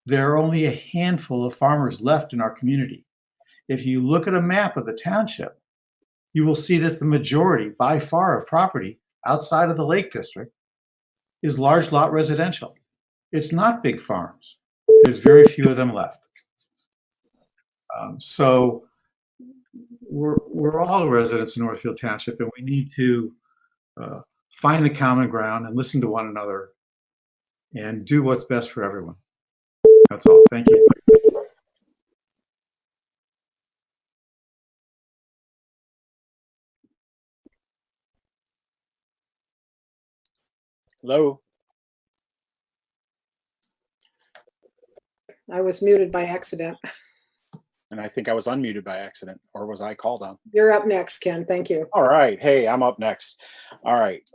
There are only a handful of farmers left in our community. if you look at a map of the township, you will see that the majority, by far, of property outside of the Lake District is large lot residential. It's not big farms. There's very few of them left. So we're all residents in Northfield Township, and we need to find the common ground and listen to one another and do what's best for everyone. That's all. Thank you. Hello. I was muted by accident. And I think I was unmuted by accident, or was I called on? You're up next, Ken. Thank you. All right. Hey, I'm up next. All right.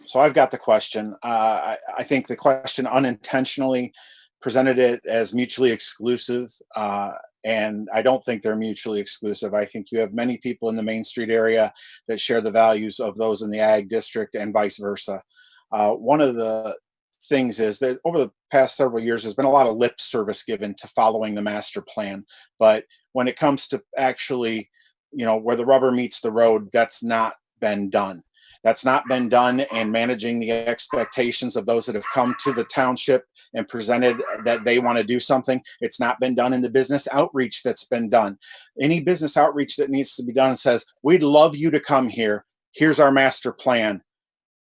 So I've got the question. I think the question unintentionally presented it as mutually exclusive. And I don't think they're mutually exclusive. I think you have many people in the Main Street area that share the values of those in the Ag District and vice versa. One of the things is that over the past several years, there's been a lot of lip service given to following the master plan. But when it comes to actually, where the rubber meets the road, that's not been done. That's not been done in managing the expectations of those that have come to the township and presented that they want to do something. It's not been done in the business outreach that's been done. Any business outreach that needs to be done says, we'd love you to come here. Here's our master plan.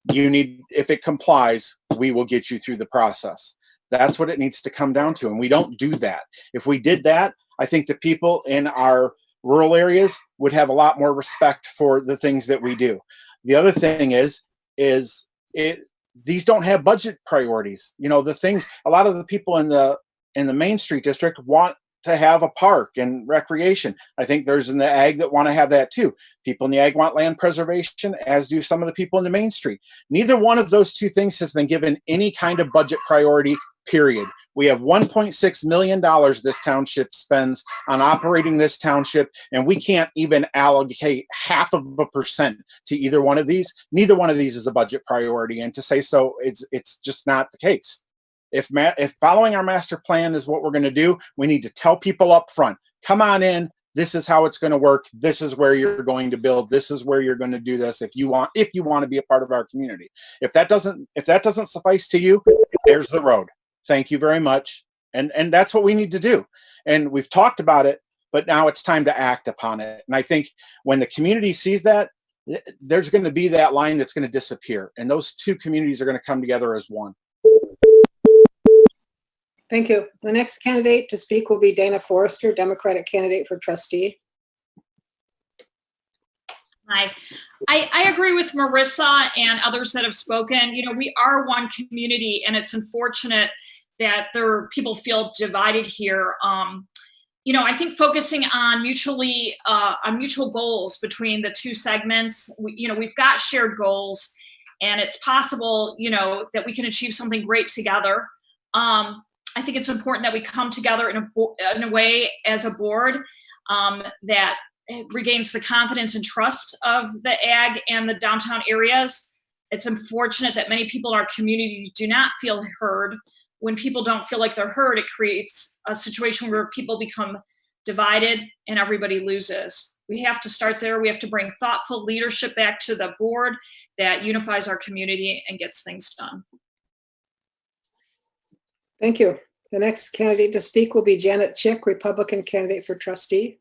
If it complies, we will get you through the process. That's what it needs to come down to. And we don't do that. If we did that, I think the people in our rural areas would have a lot more respect for the things that we do. The other thing is these don't have budget priorities. The things, a lot of the people in the Main Street District want to have a park and recreation. I think there's in the Ag that want to have that too. People in the Ag want land preservation, as do some of the people in the Main Street. Neither one of those two things has been given any kind of budget priority, period. We have $1.6 million this township spends on operating this township, and we can't even allocate 0.5% to either one of these. Neither one of these is a budget priority, and to say so, it's just not the case. If following our master plan is what we're going to do, we need to tell people up front, come on in. This is how it's going to work. This is where you're going to build. This is where you're going to do this if you want to be a part of our community. If that doesn't suffice to you, there's the road. Thank you very much. And that's what we need to do. And we've talked about it, but now it's time to act upon it. And I think when the community sees that, there's going to be that line that's going to disappear. And those two communities are going to come together as one. Thank you. The next candidate to speak will be Dana Forrester, Democratic candidate for trustee. Hi. I agree with Marissa and others that have spoken. We are one community, and it's unfortunate that people feel divided here. I think focusing on mutual goals between the two segments, we've got shared goals, and it's possible, that we can achieve something great together. I think it's important that we come together in a way as a board that regains the confidence and trust of the Ag and the downtown areas. It's unfortunate that many people in our community do not feel heard. When people don't feel like they're heard, it creates a situation where people become divided and everybody loses. We have to start there. We have to bring thoughtful leadership back to the board that unifies our community and gets things done. Thank you. The next candidate to speak will be Janet Chick, Republican candidate for trustee.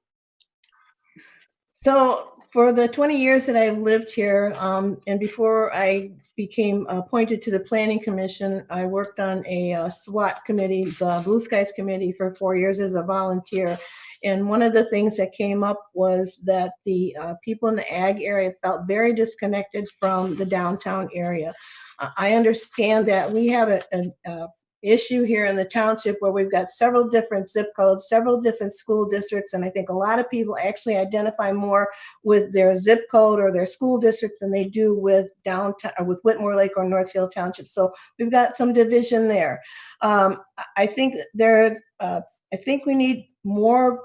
So for the 20 years that I've lived here, and before I became appointed to the Planning Commission, I worked on a SWAT committee, the Blue Skies Committee, for 4 years as a volunteer. And one of the things that came up was that the people in the Ag area felt very disconnected from the downtown area. I understand that we have an issue here in the township where we've got several different zip codes, several different school districts, and I think a lot of people actually identify more with their zip code or their school district than they do with downtown, or with Whitmore Lake or Northfield Township. So we've got some division there. I think we need more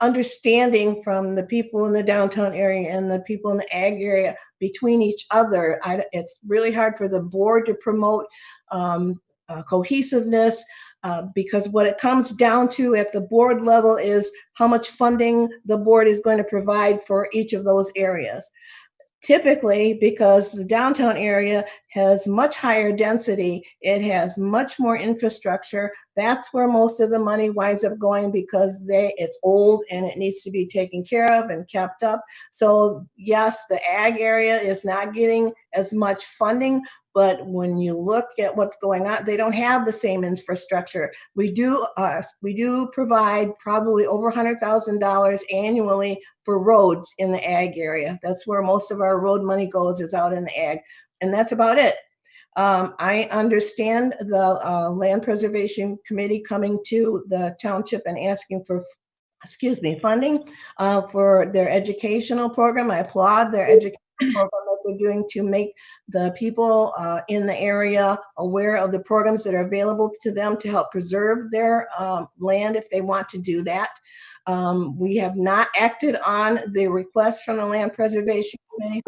understanding from the people in the downtown area and the people in the Ag area between each other. It's really hard for the board to promote cohesiveness. because what it comes down to at the board level is how much funding the board is going to provide for each of those areas. Typically, because the downtown area has much higher density, it has much more infrastructure. That's where most of the money winds up going because it's old and it needs to be taken care of and kept up. So yes, the ag area is not getting as much funding, but when you look at what's going on, they don't have the same infrastructure. We do provide probably over $100,000 annually for roads in the ag area. That's where most of our road money goes, is out in the ag, and that's about it. I understand the Land Preservation Committee coming to the township and asking for, funding for their educational program. I applaud their educational program that they're doing to make the people in the area aware of the programs that are available to them to help preserve their land if they want to do that. We have not acted on the request from the Land Preservation Committee.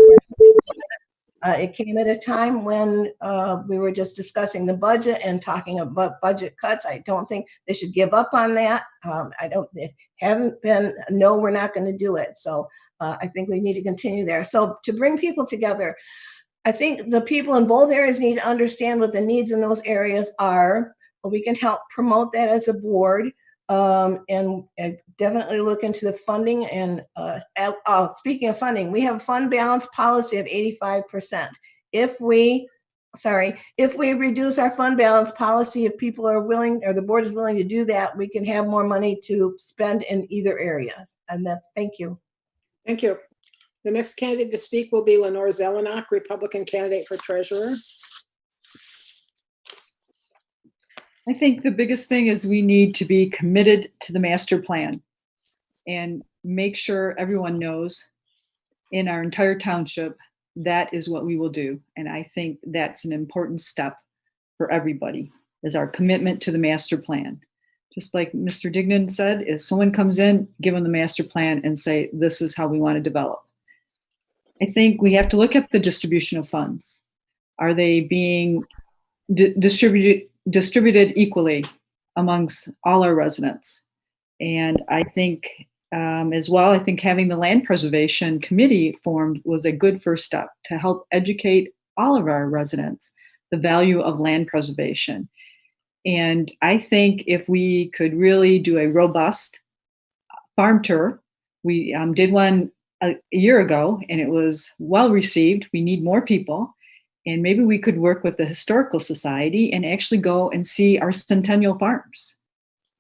It came at a time when we were just discussing the budget and talking about budget cuts. I don't think they should give up on that. It hasn't been, no, we're not going to do it. So I think we need to continue there. So to bring people together, I think the people in both areas need to understand what the needs in those areas are. We can help promote that as a board. And definitely look into the funding. And speaking of funding, we have a fund balance policy of 85%. If we reduce our fund balance policy, if people are willing, or the board is willing to do that, we can have more money to spend in either area. And thank you. Thank you. The next candidate to speak will be Lenore Zelenock, Republican candidate for treasurer. I think the biggest thing is we need to be committed to the master plan and make sure everyone knows in our entire township that is what we will do. And I think that's an important step for everybody, is our commitment to the master plan. Just like Mr. Dignan said, if someone comes in, give them the master plan and say, this is how we want to develop. I think we have to look at the distribution of funds. Are they being distributed equally amongst all our residents? And I think as well, I think having the Land Preservation Committee formed was a good first step to help educate all of our residents the value of land preservation. And I think if we could really do a robust farm tour, we did one a year ago and it was well received. We need more people. And maybe we could work with the Historical Society and actually go and see our centennial farms.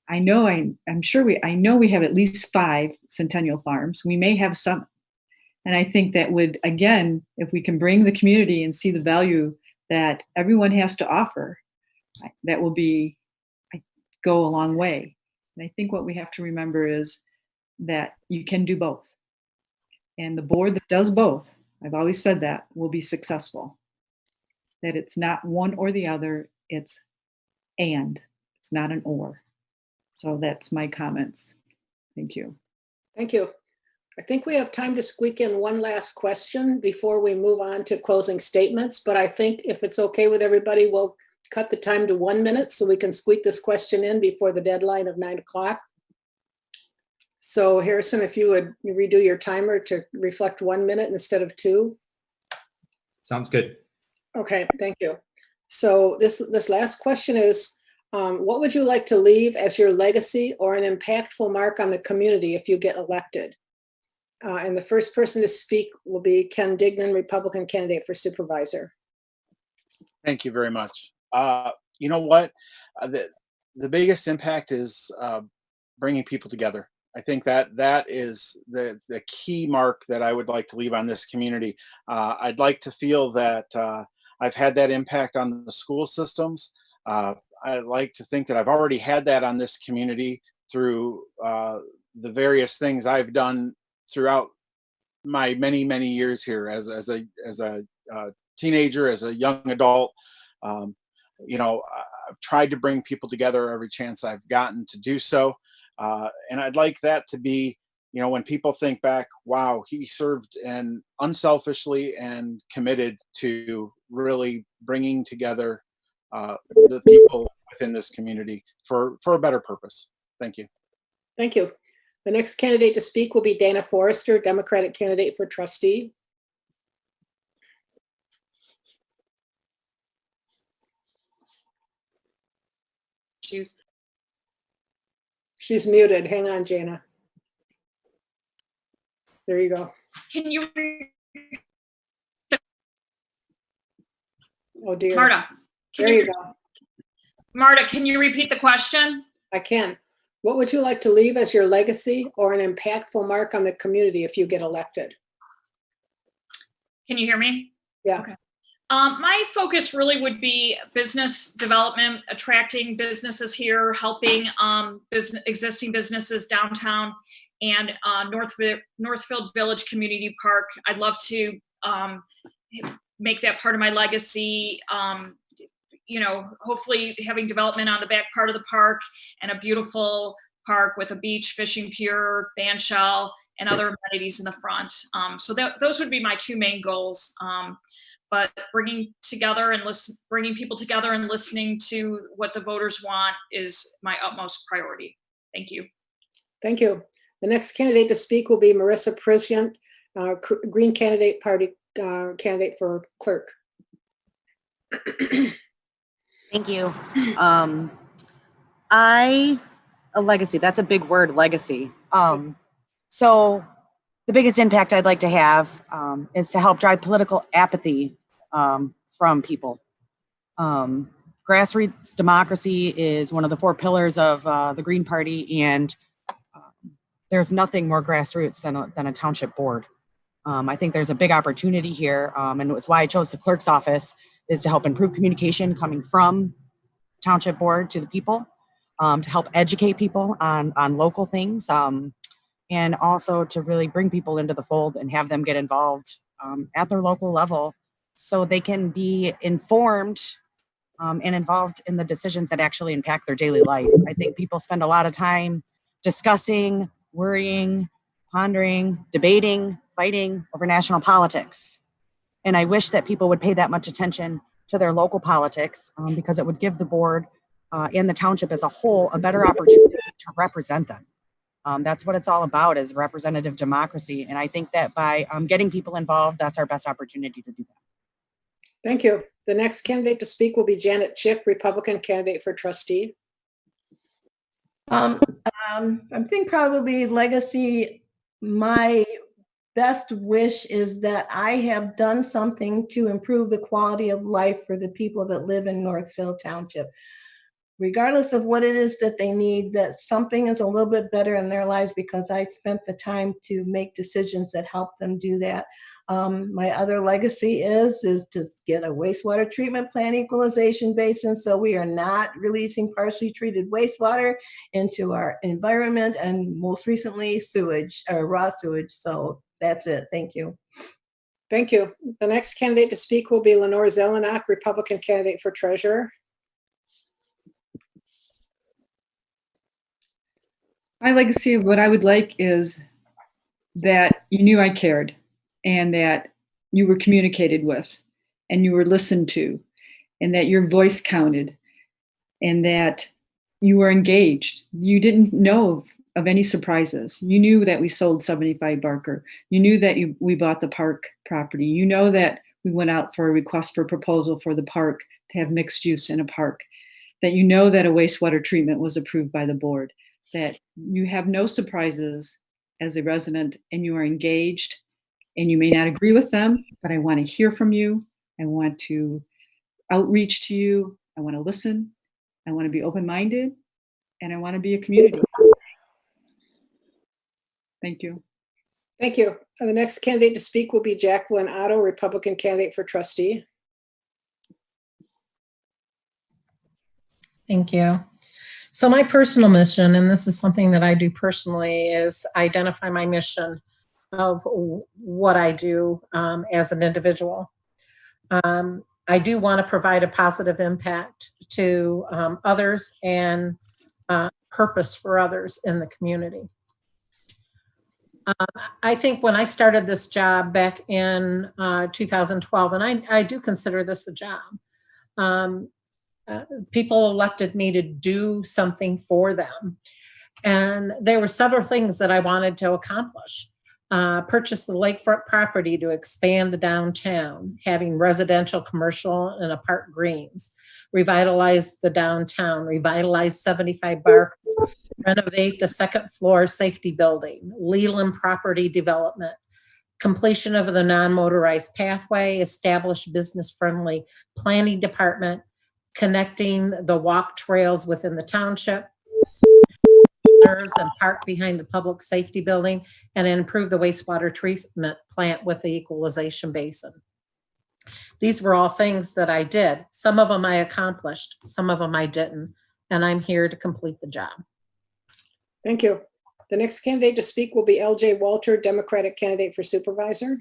I know we have at least 5 centennial farms. We may have 7. And I think that would, again, if we can bring the community and see the value that everyone has to offer, that will go a long way. And I think what we have to remember is that you can do both. And the board that does both, I've always said that, will be successful. That it's not one or the other, it's not an or. So that's my comments. Thank you. Thank you. I think we have time to squeak in one last question before we move on to closing statements, but I think if it's okay with everybody, we'll cut the time to 1 minute so we can squeak this question in before the deadline of 9 o'clock. So Harrison, if you would redo your timer to reflect 1 minute instead of 2. Sounds good. Okay, thank you. So this last question is, what would you like to leave as your legacy or an impactful mark on the community if you get elected? And the first person to speak will be Ken Dignan, Republican candidate for supervisor. Thank you very much. You know what? The biggest impact is bringing people together. I think that is the key mark that I would like to leave on this community. I'd like to feel that I've had that impact on the school systems. I'd like to think that I've already had that on this community through the various things I've done throughout my many, many years here as a teenager, as a young adult. You know, I've tried to bring people together every chance I've gotten to do so. And I'd like that to be, you know, when people think back, wow, he served and unselfishly and committed to really bringing together the people within this community for a better purpose. Thank you. Thank you. The next candidate to speak will be Dana Forrester, Democratic candidate for trustee. She's muted. Hang on, Jana. There you go. Can you, Oh dear. Marta? There you go. Marta, can you repeat the question? I can. What would you like to leave as your legacy or an impactful mark on the community if you get elected? Can you hear me? Yeah. Okay. My focus really would be business development, attracting businesses here, helping existing businesses downtown, and Northfield Village Community Park. I'd love to make that part of my legacy. You know, hopefully having development on the back part of the park and a beautiful park with a beach, fishing pier, band shell, and other amenities in the front. So those would be my two main goals. But bringing people together and listening to what the voters want is my utmost priority. Thank you. Thank you. The next candidate to speak will be Marissa Prizgint, Green Candidate Party candidate for clerk. Thank you. A legacy, that's a big word, legacy. So the biggest impact I'd like to have is to help drive political apathy from people. Grassroots democracy is one of the 4 pillars of the Green Party, and there's nothing more grassroots than a township board. I think there's a big opportunity here, and it's why I chose the clerk's office, is to help improve communication coming from township board to the people, to help educate people on local things, and also to really bring people into the fold and have them get involved at their local level so they can be informed and involved in the decisions that actually impact their daily life. I think people spend a lot of time discussing, worrying, pondering, debating, fighting over national politics. And I wish that people would pay that much attention to their local politics because it would give the board and the township as a whole a better opportunity to represent them. That's what it's all about, is representative democracy. And I think that by getting people involved, that's our best opportunity to do that. Thank you. The next candidate to speak will be Janet Chick, Republican candidate for trustee. I think probably legacy, my best wish is that I have done something to improve the quality of life for the people that live in Northfield Township. Regardless of what it is that they need, that something is a little bit better in their lives because I spent the time to make decisions that help them do that. My other legacy is to get a wastewater treatment plant equalization basin so we are not releasing partially treated wastewater into our environment, and most recently sewage or raw sewage. So that's it. Thank you. Thank you. The next candidate to speak will be Lenore Zelenock, Republican candidate for treasurer. My legacy of what I would like is that you knew I cared, and that you were communicated with, and you were listened to, and that your voice counted, and that you were engaged. You didn't know of any surprises. You knew that we sold 75 Barker. You knew that we bought the park property. You know that we went out for a request for proposal for the park to have mixed use in a park. That you know that a wastewater treatment was approved by the board. That you have no surprises as a resident, and you are engaged, and you may not agree with them, but I want to hear from you. I want to outreach to you. I want to listen. I want to be open-minded, and I want to be a community. Thank you. Thank you. And the next candidate to speak will be Jacki Otto, Republican candidate for trustee. Thank you. So my personal mission, and this is something that I do personally, is identify my mission of what I do as an individual. I do want to provide a positive impact to others and purpose for others in the community. I think when I started this job back in 2012, and I do consider this a job, people elected me to do something for them. And there were several things that I wanted to accomplish. Purchase the lakefront property to expand the downtown, having residential, commercial, and apart greens. Revitalize the downtown, revitalize 75 Bark, renovate the second floor safety building, Leland property development, completion of the non-motorized pathway, establish business-friendly planning department, connecting the walk trails within the township, and park behind the public safety building, and improve the wastewater treatment plant with the equalization basin. These were all things that I did. Some of them I accomplished, some of them I didn't, and I'm here to complete the job. Thank you. The next candidate to speak will be LJ Walter, Democratic candidate for supervisor.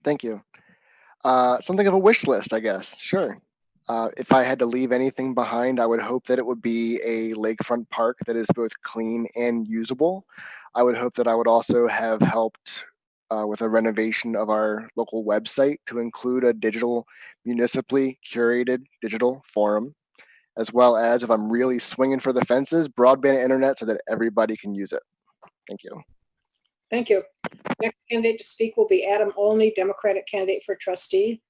Thank you. Something of a wish list, I guess. Sure. If I had to leave anything behind, I would hope that it would be a lakefront park that is both clean and usable. I would hope that I would also have helped with a renovation of our local website to include a digital, municipally curated digital forum, as well as, if I'm really swinging for the fences, broadband internet so that everybody can use it. Thank you. Thank you. Next candidate to speak will be Adam Olney, Democratic candidate for trustee.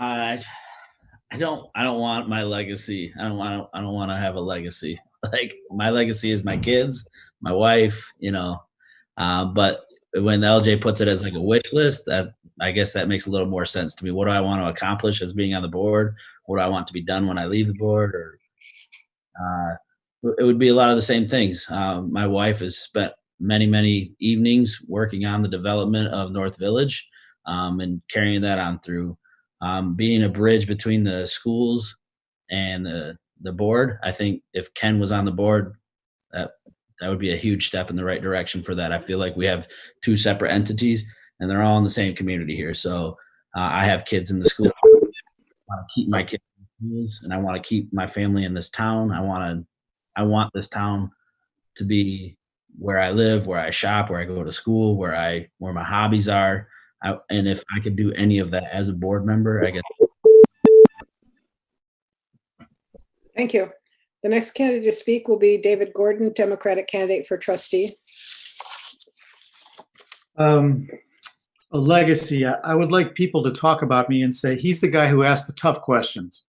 I don't want my legacy. I don't want to have a legacy. Like, my legacy is my kids, my wife, but when the LJ puts it as like a wish list, that I guess that makes a little more sense to me. What do I want to accomplish as being on the board? What do I want to be done when I leave the board? Or it would be a lot of the same things. My wife has spent many evenings working on the development of North Village, and carrying that on through. Being a bridge between the schools and the board. I think if Ken was on the board, that would be a huge step in the right direction for that. I feel like we have two separate entities and they're all in the same community here. So I have kids in the school. I want to keep my kids in schools, and I want to keep my family in this town. I want this town to be where I live, where I shop, where I go to school, where my hobbies are. And if I could do any of that as a board member, I guess. Thank you. The next candidate to speak will be David Gordon, Democratic candidate for trustee. A legacy. I would like people to talk about me and say, he's the guy who asked the tough questions.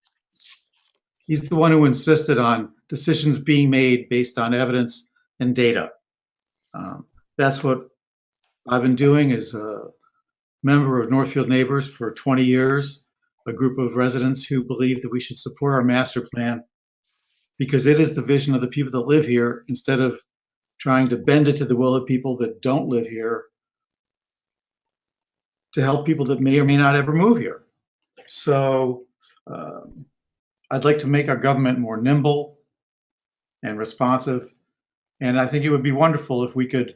He's the one who insisted on decisions being made based on evidence and data. That's what I've been doing as a member of Northfield Neighbors for 20 years, a group of residents who believe that we should support our master plan because it is the vision of the people that live here, instead of trying to bend it to the will of people that don't live here to help people that may or may not ever move here. So I'd like to make our government more nimble and responsive. And I think it would be wonderful if we could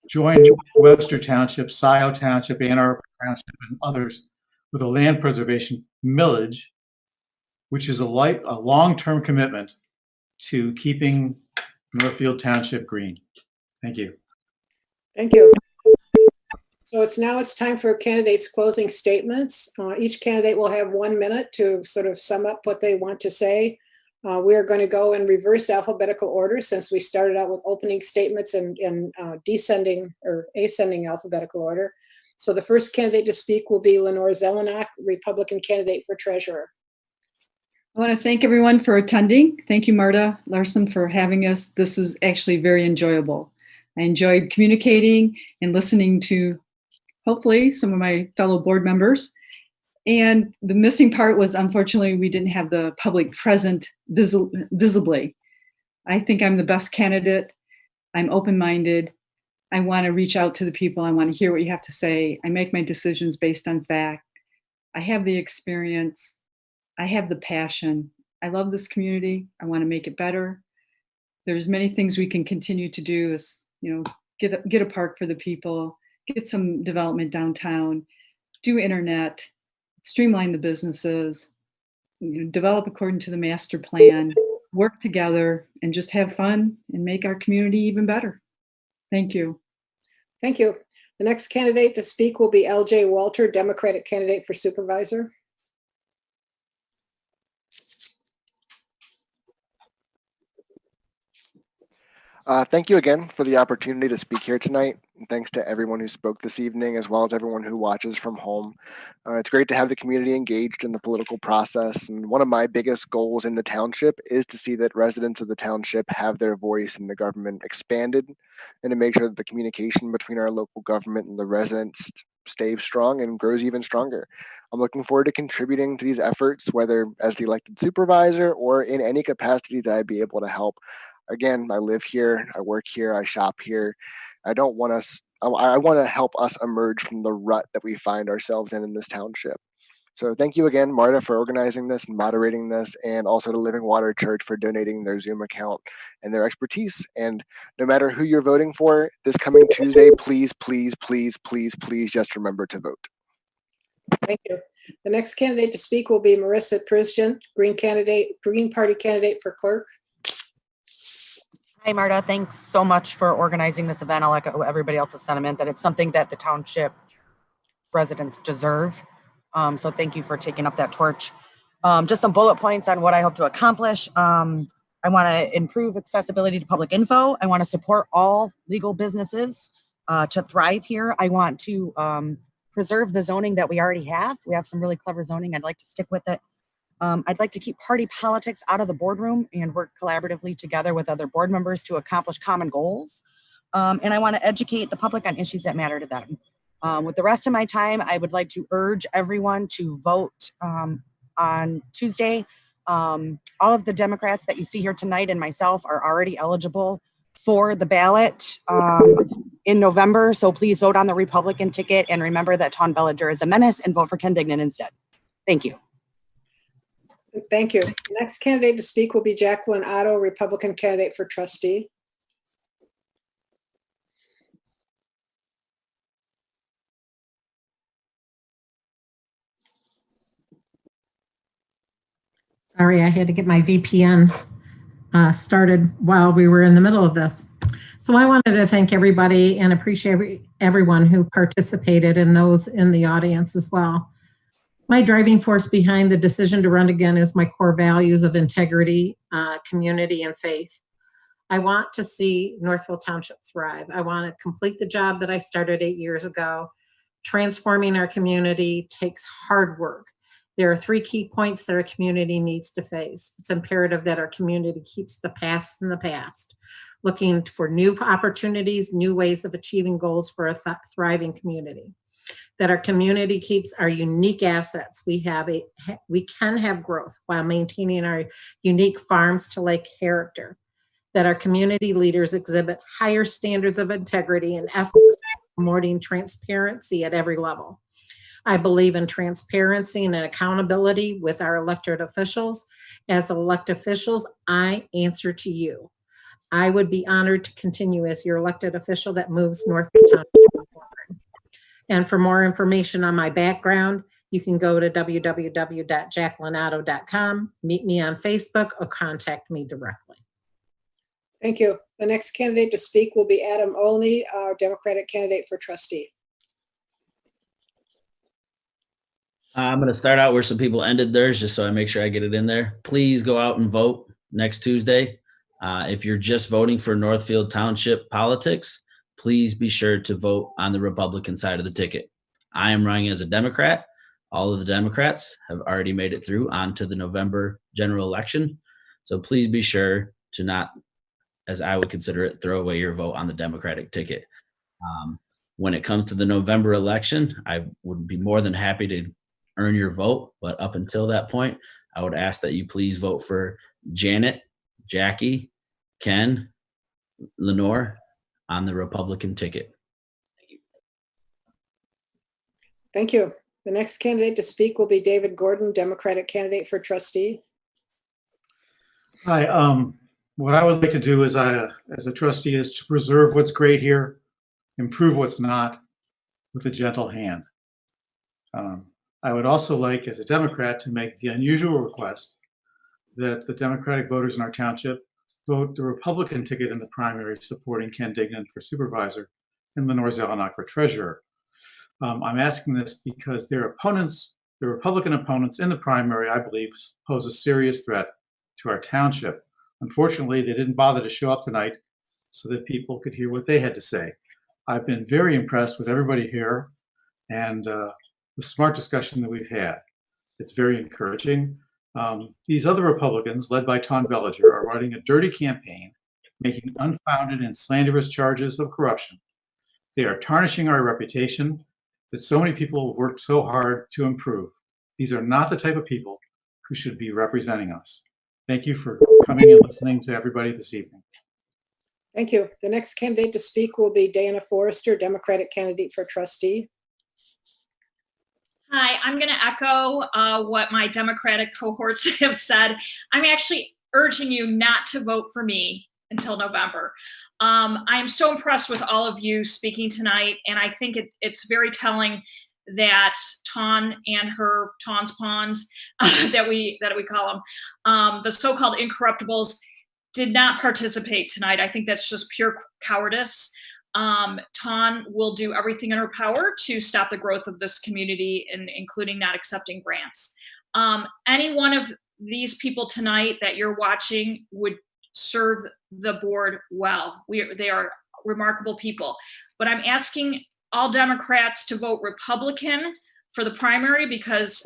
join Webster Township, Scioto Township, Ann Arbor Township, and others with a land preservation millage, which is a long-term commitment to keeping Northfield Township green. Thank you. Thank you. So it's time for candidates' closing statements. Each candidate will have 1 minute to sort of sum up what they want to say. We are going to go in reverse alphabetical order, since we started out with opening statements in descending or ascending alphabetical order. So the first candidate to speak will be Lenore Zelenock, Republican candidate for treasurer. I want to thank everyone for attending. Thank you, Marta Larson, for having us. This was actually very enjoyable. I enjoyed communicating and listening to, hopefully, some of my fellow board members. And the missing part was, unfortunately, we didn't have the public present visibly. I think I'm the best candidate. I'm open-minded. I want to reach out to the people. I want to hear what you have to say. I make my decisions based on fact. I have the experience. I have the passion. I love this community. I want to make it better. There's many things we can continue to do, is, get a park for the people, get some development downtown, do internet, streamline the businesses, develop according to the master plan, work together, and just have fun and make our community even better. Thank you. Thank you. The next candidate to speak will be LJ Walter, Democratic candidate for supervisor. Thank you again for the opportunity to speak here tonight. And thanks to everyone who spoke this evening, as well as everyone who watches from home. It's great to have the community engaged in the political process. And one of my biggest goals in the township is to see that residents of the township have their voice in the government expanded, and to make sure that the communication between our local government and the residents stays strong and grows even stronger. I'm looking forward to contributing to these efforts, whether as the elected supervisor or in any capacity that I'd be able to help. Again, I live here, I work here, I shop here. I want to help us emerge from the rut that we find ourselves in this township. So thank you again, Marta, for organizing this and moderating this, and also to Living Water Church for donating their Zoom account and their expertise. And no matter who you're voting for this coming Tuesday, please, please, please, please, please just remember to vote. Thank you. The next candidate to speak will be Marissa Prizgint, Green Party candidate for clerk. Hi, Marta. Thanks so much for organizing this event. I'll echo everybody else's sentiment that it's something that the township residents deserve. So thank you for taking up that torch. Just some bullet points on what I hope to accomplish. I want to improve accessibility to public info. I want to support all legal businesses to thrive here. I want to preserve the zoning that we already have. We have some really clever zoning. I'd like to stick with it. I'd like to keep party politics out of the boardroom and work collaboratively together with other board members to accomplish common goals. And I want to educate the public on issues that matter to them. With the rest of my time, I would like to urge everyone to vote on Tuesday. All of the Democrats that you see here tonight and myself are already eligible for the ballot in November. So please vote on the Republican ticket and remember that Tawn Bellinger is a menace and vote for Ken Dignan instead. Thank you. Thank you. The next candidate to speak will be Jacki Otto, Republican candidate for trustee. Sorry, I had to get my VPN started while we were in the middle of this. So I wanted to thank everybody and appreciate everyone who participated and those in the audience as well. My driving force behind the decision to run again is my core values of integrity, community, and faith. I want to see Northfield Township thrive. I want to complete the job that I started 8 years ago. Transforming our community takes hard work. There are 3 key points that our community needs to face. It's imperative that our community keeps the past in the past, looking for new opportunities, new ways of achieving goals for a thriving community. That our community keeps our unique assets. We can have growth while maintaining our unique farms to lake character. That our community leaders exhibit higher standards of integrity and ethics, promoting transparency at every level. I believe in transparency and accountability with our elected officials. As elected officials, I answer to you. I would be honored to continue as your elected official that moves Northfield Township forward. And for more information on my background, you can go to www.jackiotto.com, meet me on Facebook, or contact me directly. Thank you. The next candidate to speak will be Adam Olney, our Democratic candidate for trustee. I'm going to start out where some people ended theirs, just so I make sure I get it in there. Please go out and vote next Tuesday. If you're just voting for Northfield Township politics, please be sure to vote on the Republican side of the ticket. I am running as a Democrat. All of the Democrats have already made it through onto the November general election. So please be sure to not, as I would consider it, throw away your vote on the Democratic ticket. When it comes to the November election, I would be more than happy to earn your vote. But up until that point, I would ask that you please vote for Janet, Jacki, Ken, Lenore on the Republican ticket. Thank you. Thank you. The next candidate to speak will be David Gordon, Democratic candidate for trustee. Hi. What I would like to do as a trustee is to preserve what's great here, improve what's not, with a gentle hand. I would also like, as a Democrat, to make the unusual request that the Democratic voters in our township vote the Republican ticket in the primary supporting Ken Dignan for supervisor, and Lenore Zelenock for treasurer. I'm asking this because their opponents, the Republican opponents in the primary, I believe, pose a serious threat to our township. Unfortunately, they didn't bother to show up tonight so that people could hear what they had to say. I've been very impressed with everybody here and the smart discussion that we've had. It's very encouraging. These other Republicans, led by Tom Bellinger, are running a dirty campaign, making unfounded and slanderous charges of corruption. They are tarnishing our reputation that so many people have worked so hard to improve. These are not the type of people who should be representing us. Thank you for coming and listening to everybody this evening. Thank you. The next candidate to speak will be Dana Forrester, Democratic candidate for trustee. Hi, I'm going to echo what my Democratic cohorts have said. I'm actually urging you not to vote for me until November. I'm so impressed with all of you speaking tonight, and I think it's very telling that Ton and her Ton's Pawns that we call them, the so-called incorruptibles, did not participate tonight. I think that's just pure cowardice. Ton will do everything in her power to stop the growth of this community, and including not accepting grants. Any one of these people tonight that you're watching would serve the board well. They are remarkable people. But I'm asking all Democrats to vote Republican for the primary, because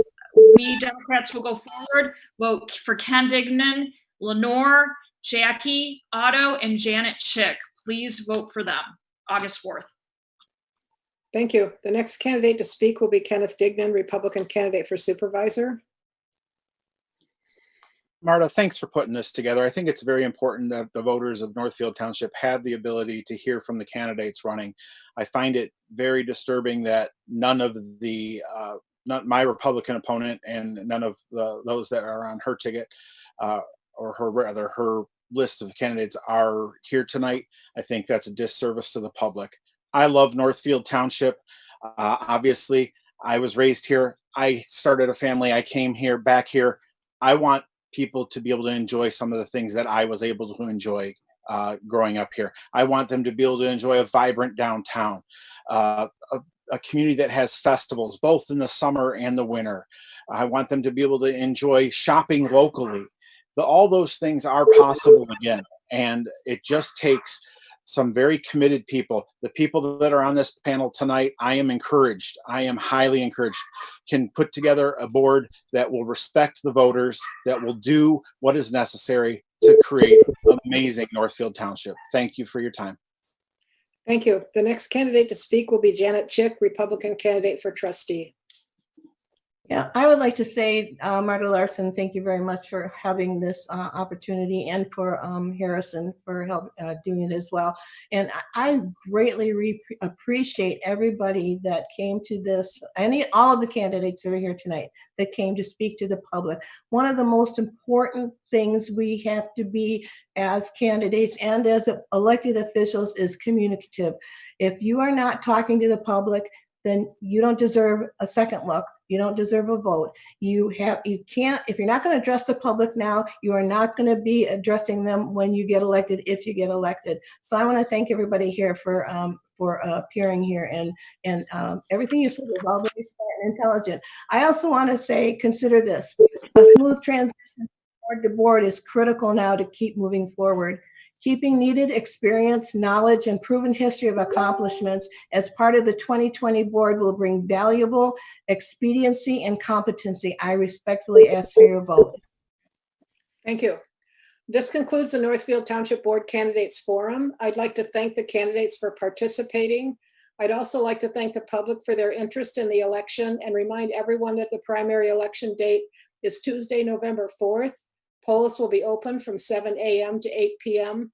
we Democrats will go forward, vote for Ken Dignan, Lenore, Jacki Otto, and Janet Chick. Please vote for them, August 4th. Thank you. The next candidate to speak will be Kenneth Dignan, Republican candidate for supervisor. Marta, thanks for putting this together. I think it's very important that the voters of Northfield Township have the ability to hear from the candidates running. I find it very disturbing that none of the, not my Republican opponent and none of those that are on her ticket, or her list of candidates are here tonight. I think that's a disservice to the public. I love Northfield Township. Obviously, I was raised here. I started a family. I came here, back here. I want people to be able to enjoy some of the things that I was able to enjoy growing up here. I want them to be able to enjoy a vibrant downtown, a community that has festivals, both in the summer and the winter. I want them to be able to enjoy shopping locally. All those things are possible again. And it just takes some very committed people. The people that are on this panel tonight, I am encouraged. I am highly encouraged, can put together a board that will respect the voters, that will do what is necessary to create an amazing Northfield Township. Thank you for your time. Thank you. The next candidate to speak will be Janet Chick, Republican candidate for trustee. Yeah, I would like to say, Marta Larson, thank you very much for having this opportunity, and for Harrison for help doing it as well. And I greatly appreciate everybody that came to this, all of the candidates that are here tonight that came to speak to the public. One of the most important things we have to be as candidates and as elected officials is communicative. If you are not talking to the public, then you don't deserve a second look. You don't deserve a vote. You can't, if you're not going to address the public now, you are not going to be addressing them when you get elected, if you get elected. So I want to thank everybody here for appearing here, and everything you said was all very smart and intelligent. I also want to say, consider this: a smooth transition board to board is critical now to keep moving forward. Keeping needed experience, knowledge, and proven history of accomplishments as part of the 2020 board will bring valuable expediency and competency. I respectfully ask for your vote. Thank you. This concludes the Northfield Township Board Candidates Forum. I'd like to thank the candidates for participating. I'd also like to thank the public for their interest in the election, and remind everyone that the primary election date is Tuesday, November 4th. Polls will be open from 7 a.m. to 8 p.m.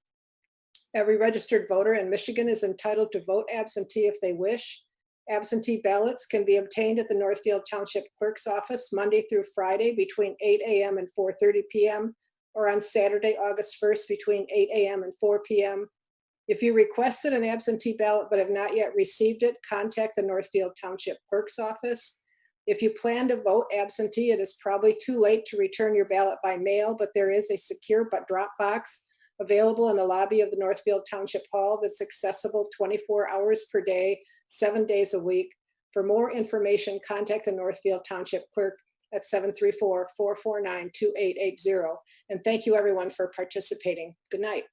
Every registered voter in Michigan is entitled to vote absentee if they wish. Absentee ballots can be obtained at the Northfield Township Clerk's office Monday through Friday between 8 a.m. and 4:30 p.m. or on Saturday, August 1st between 8 a.m. and 4 p.m. If you requested an absentee ballot but have not yet received it, contact the Northfield Township Clerk's office. If you plan to vote absentee, it is probably too late to return your ballot by mail, but there is a secure drop box available in the lobby of the Northfield Township Hall that's accessible 24 hours per day, 7 days a week. For more information, contact the Northfield Township Clerk at 734-449-2880. And thank you everyone for participating. Good night.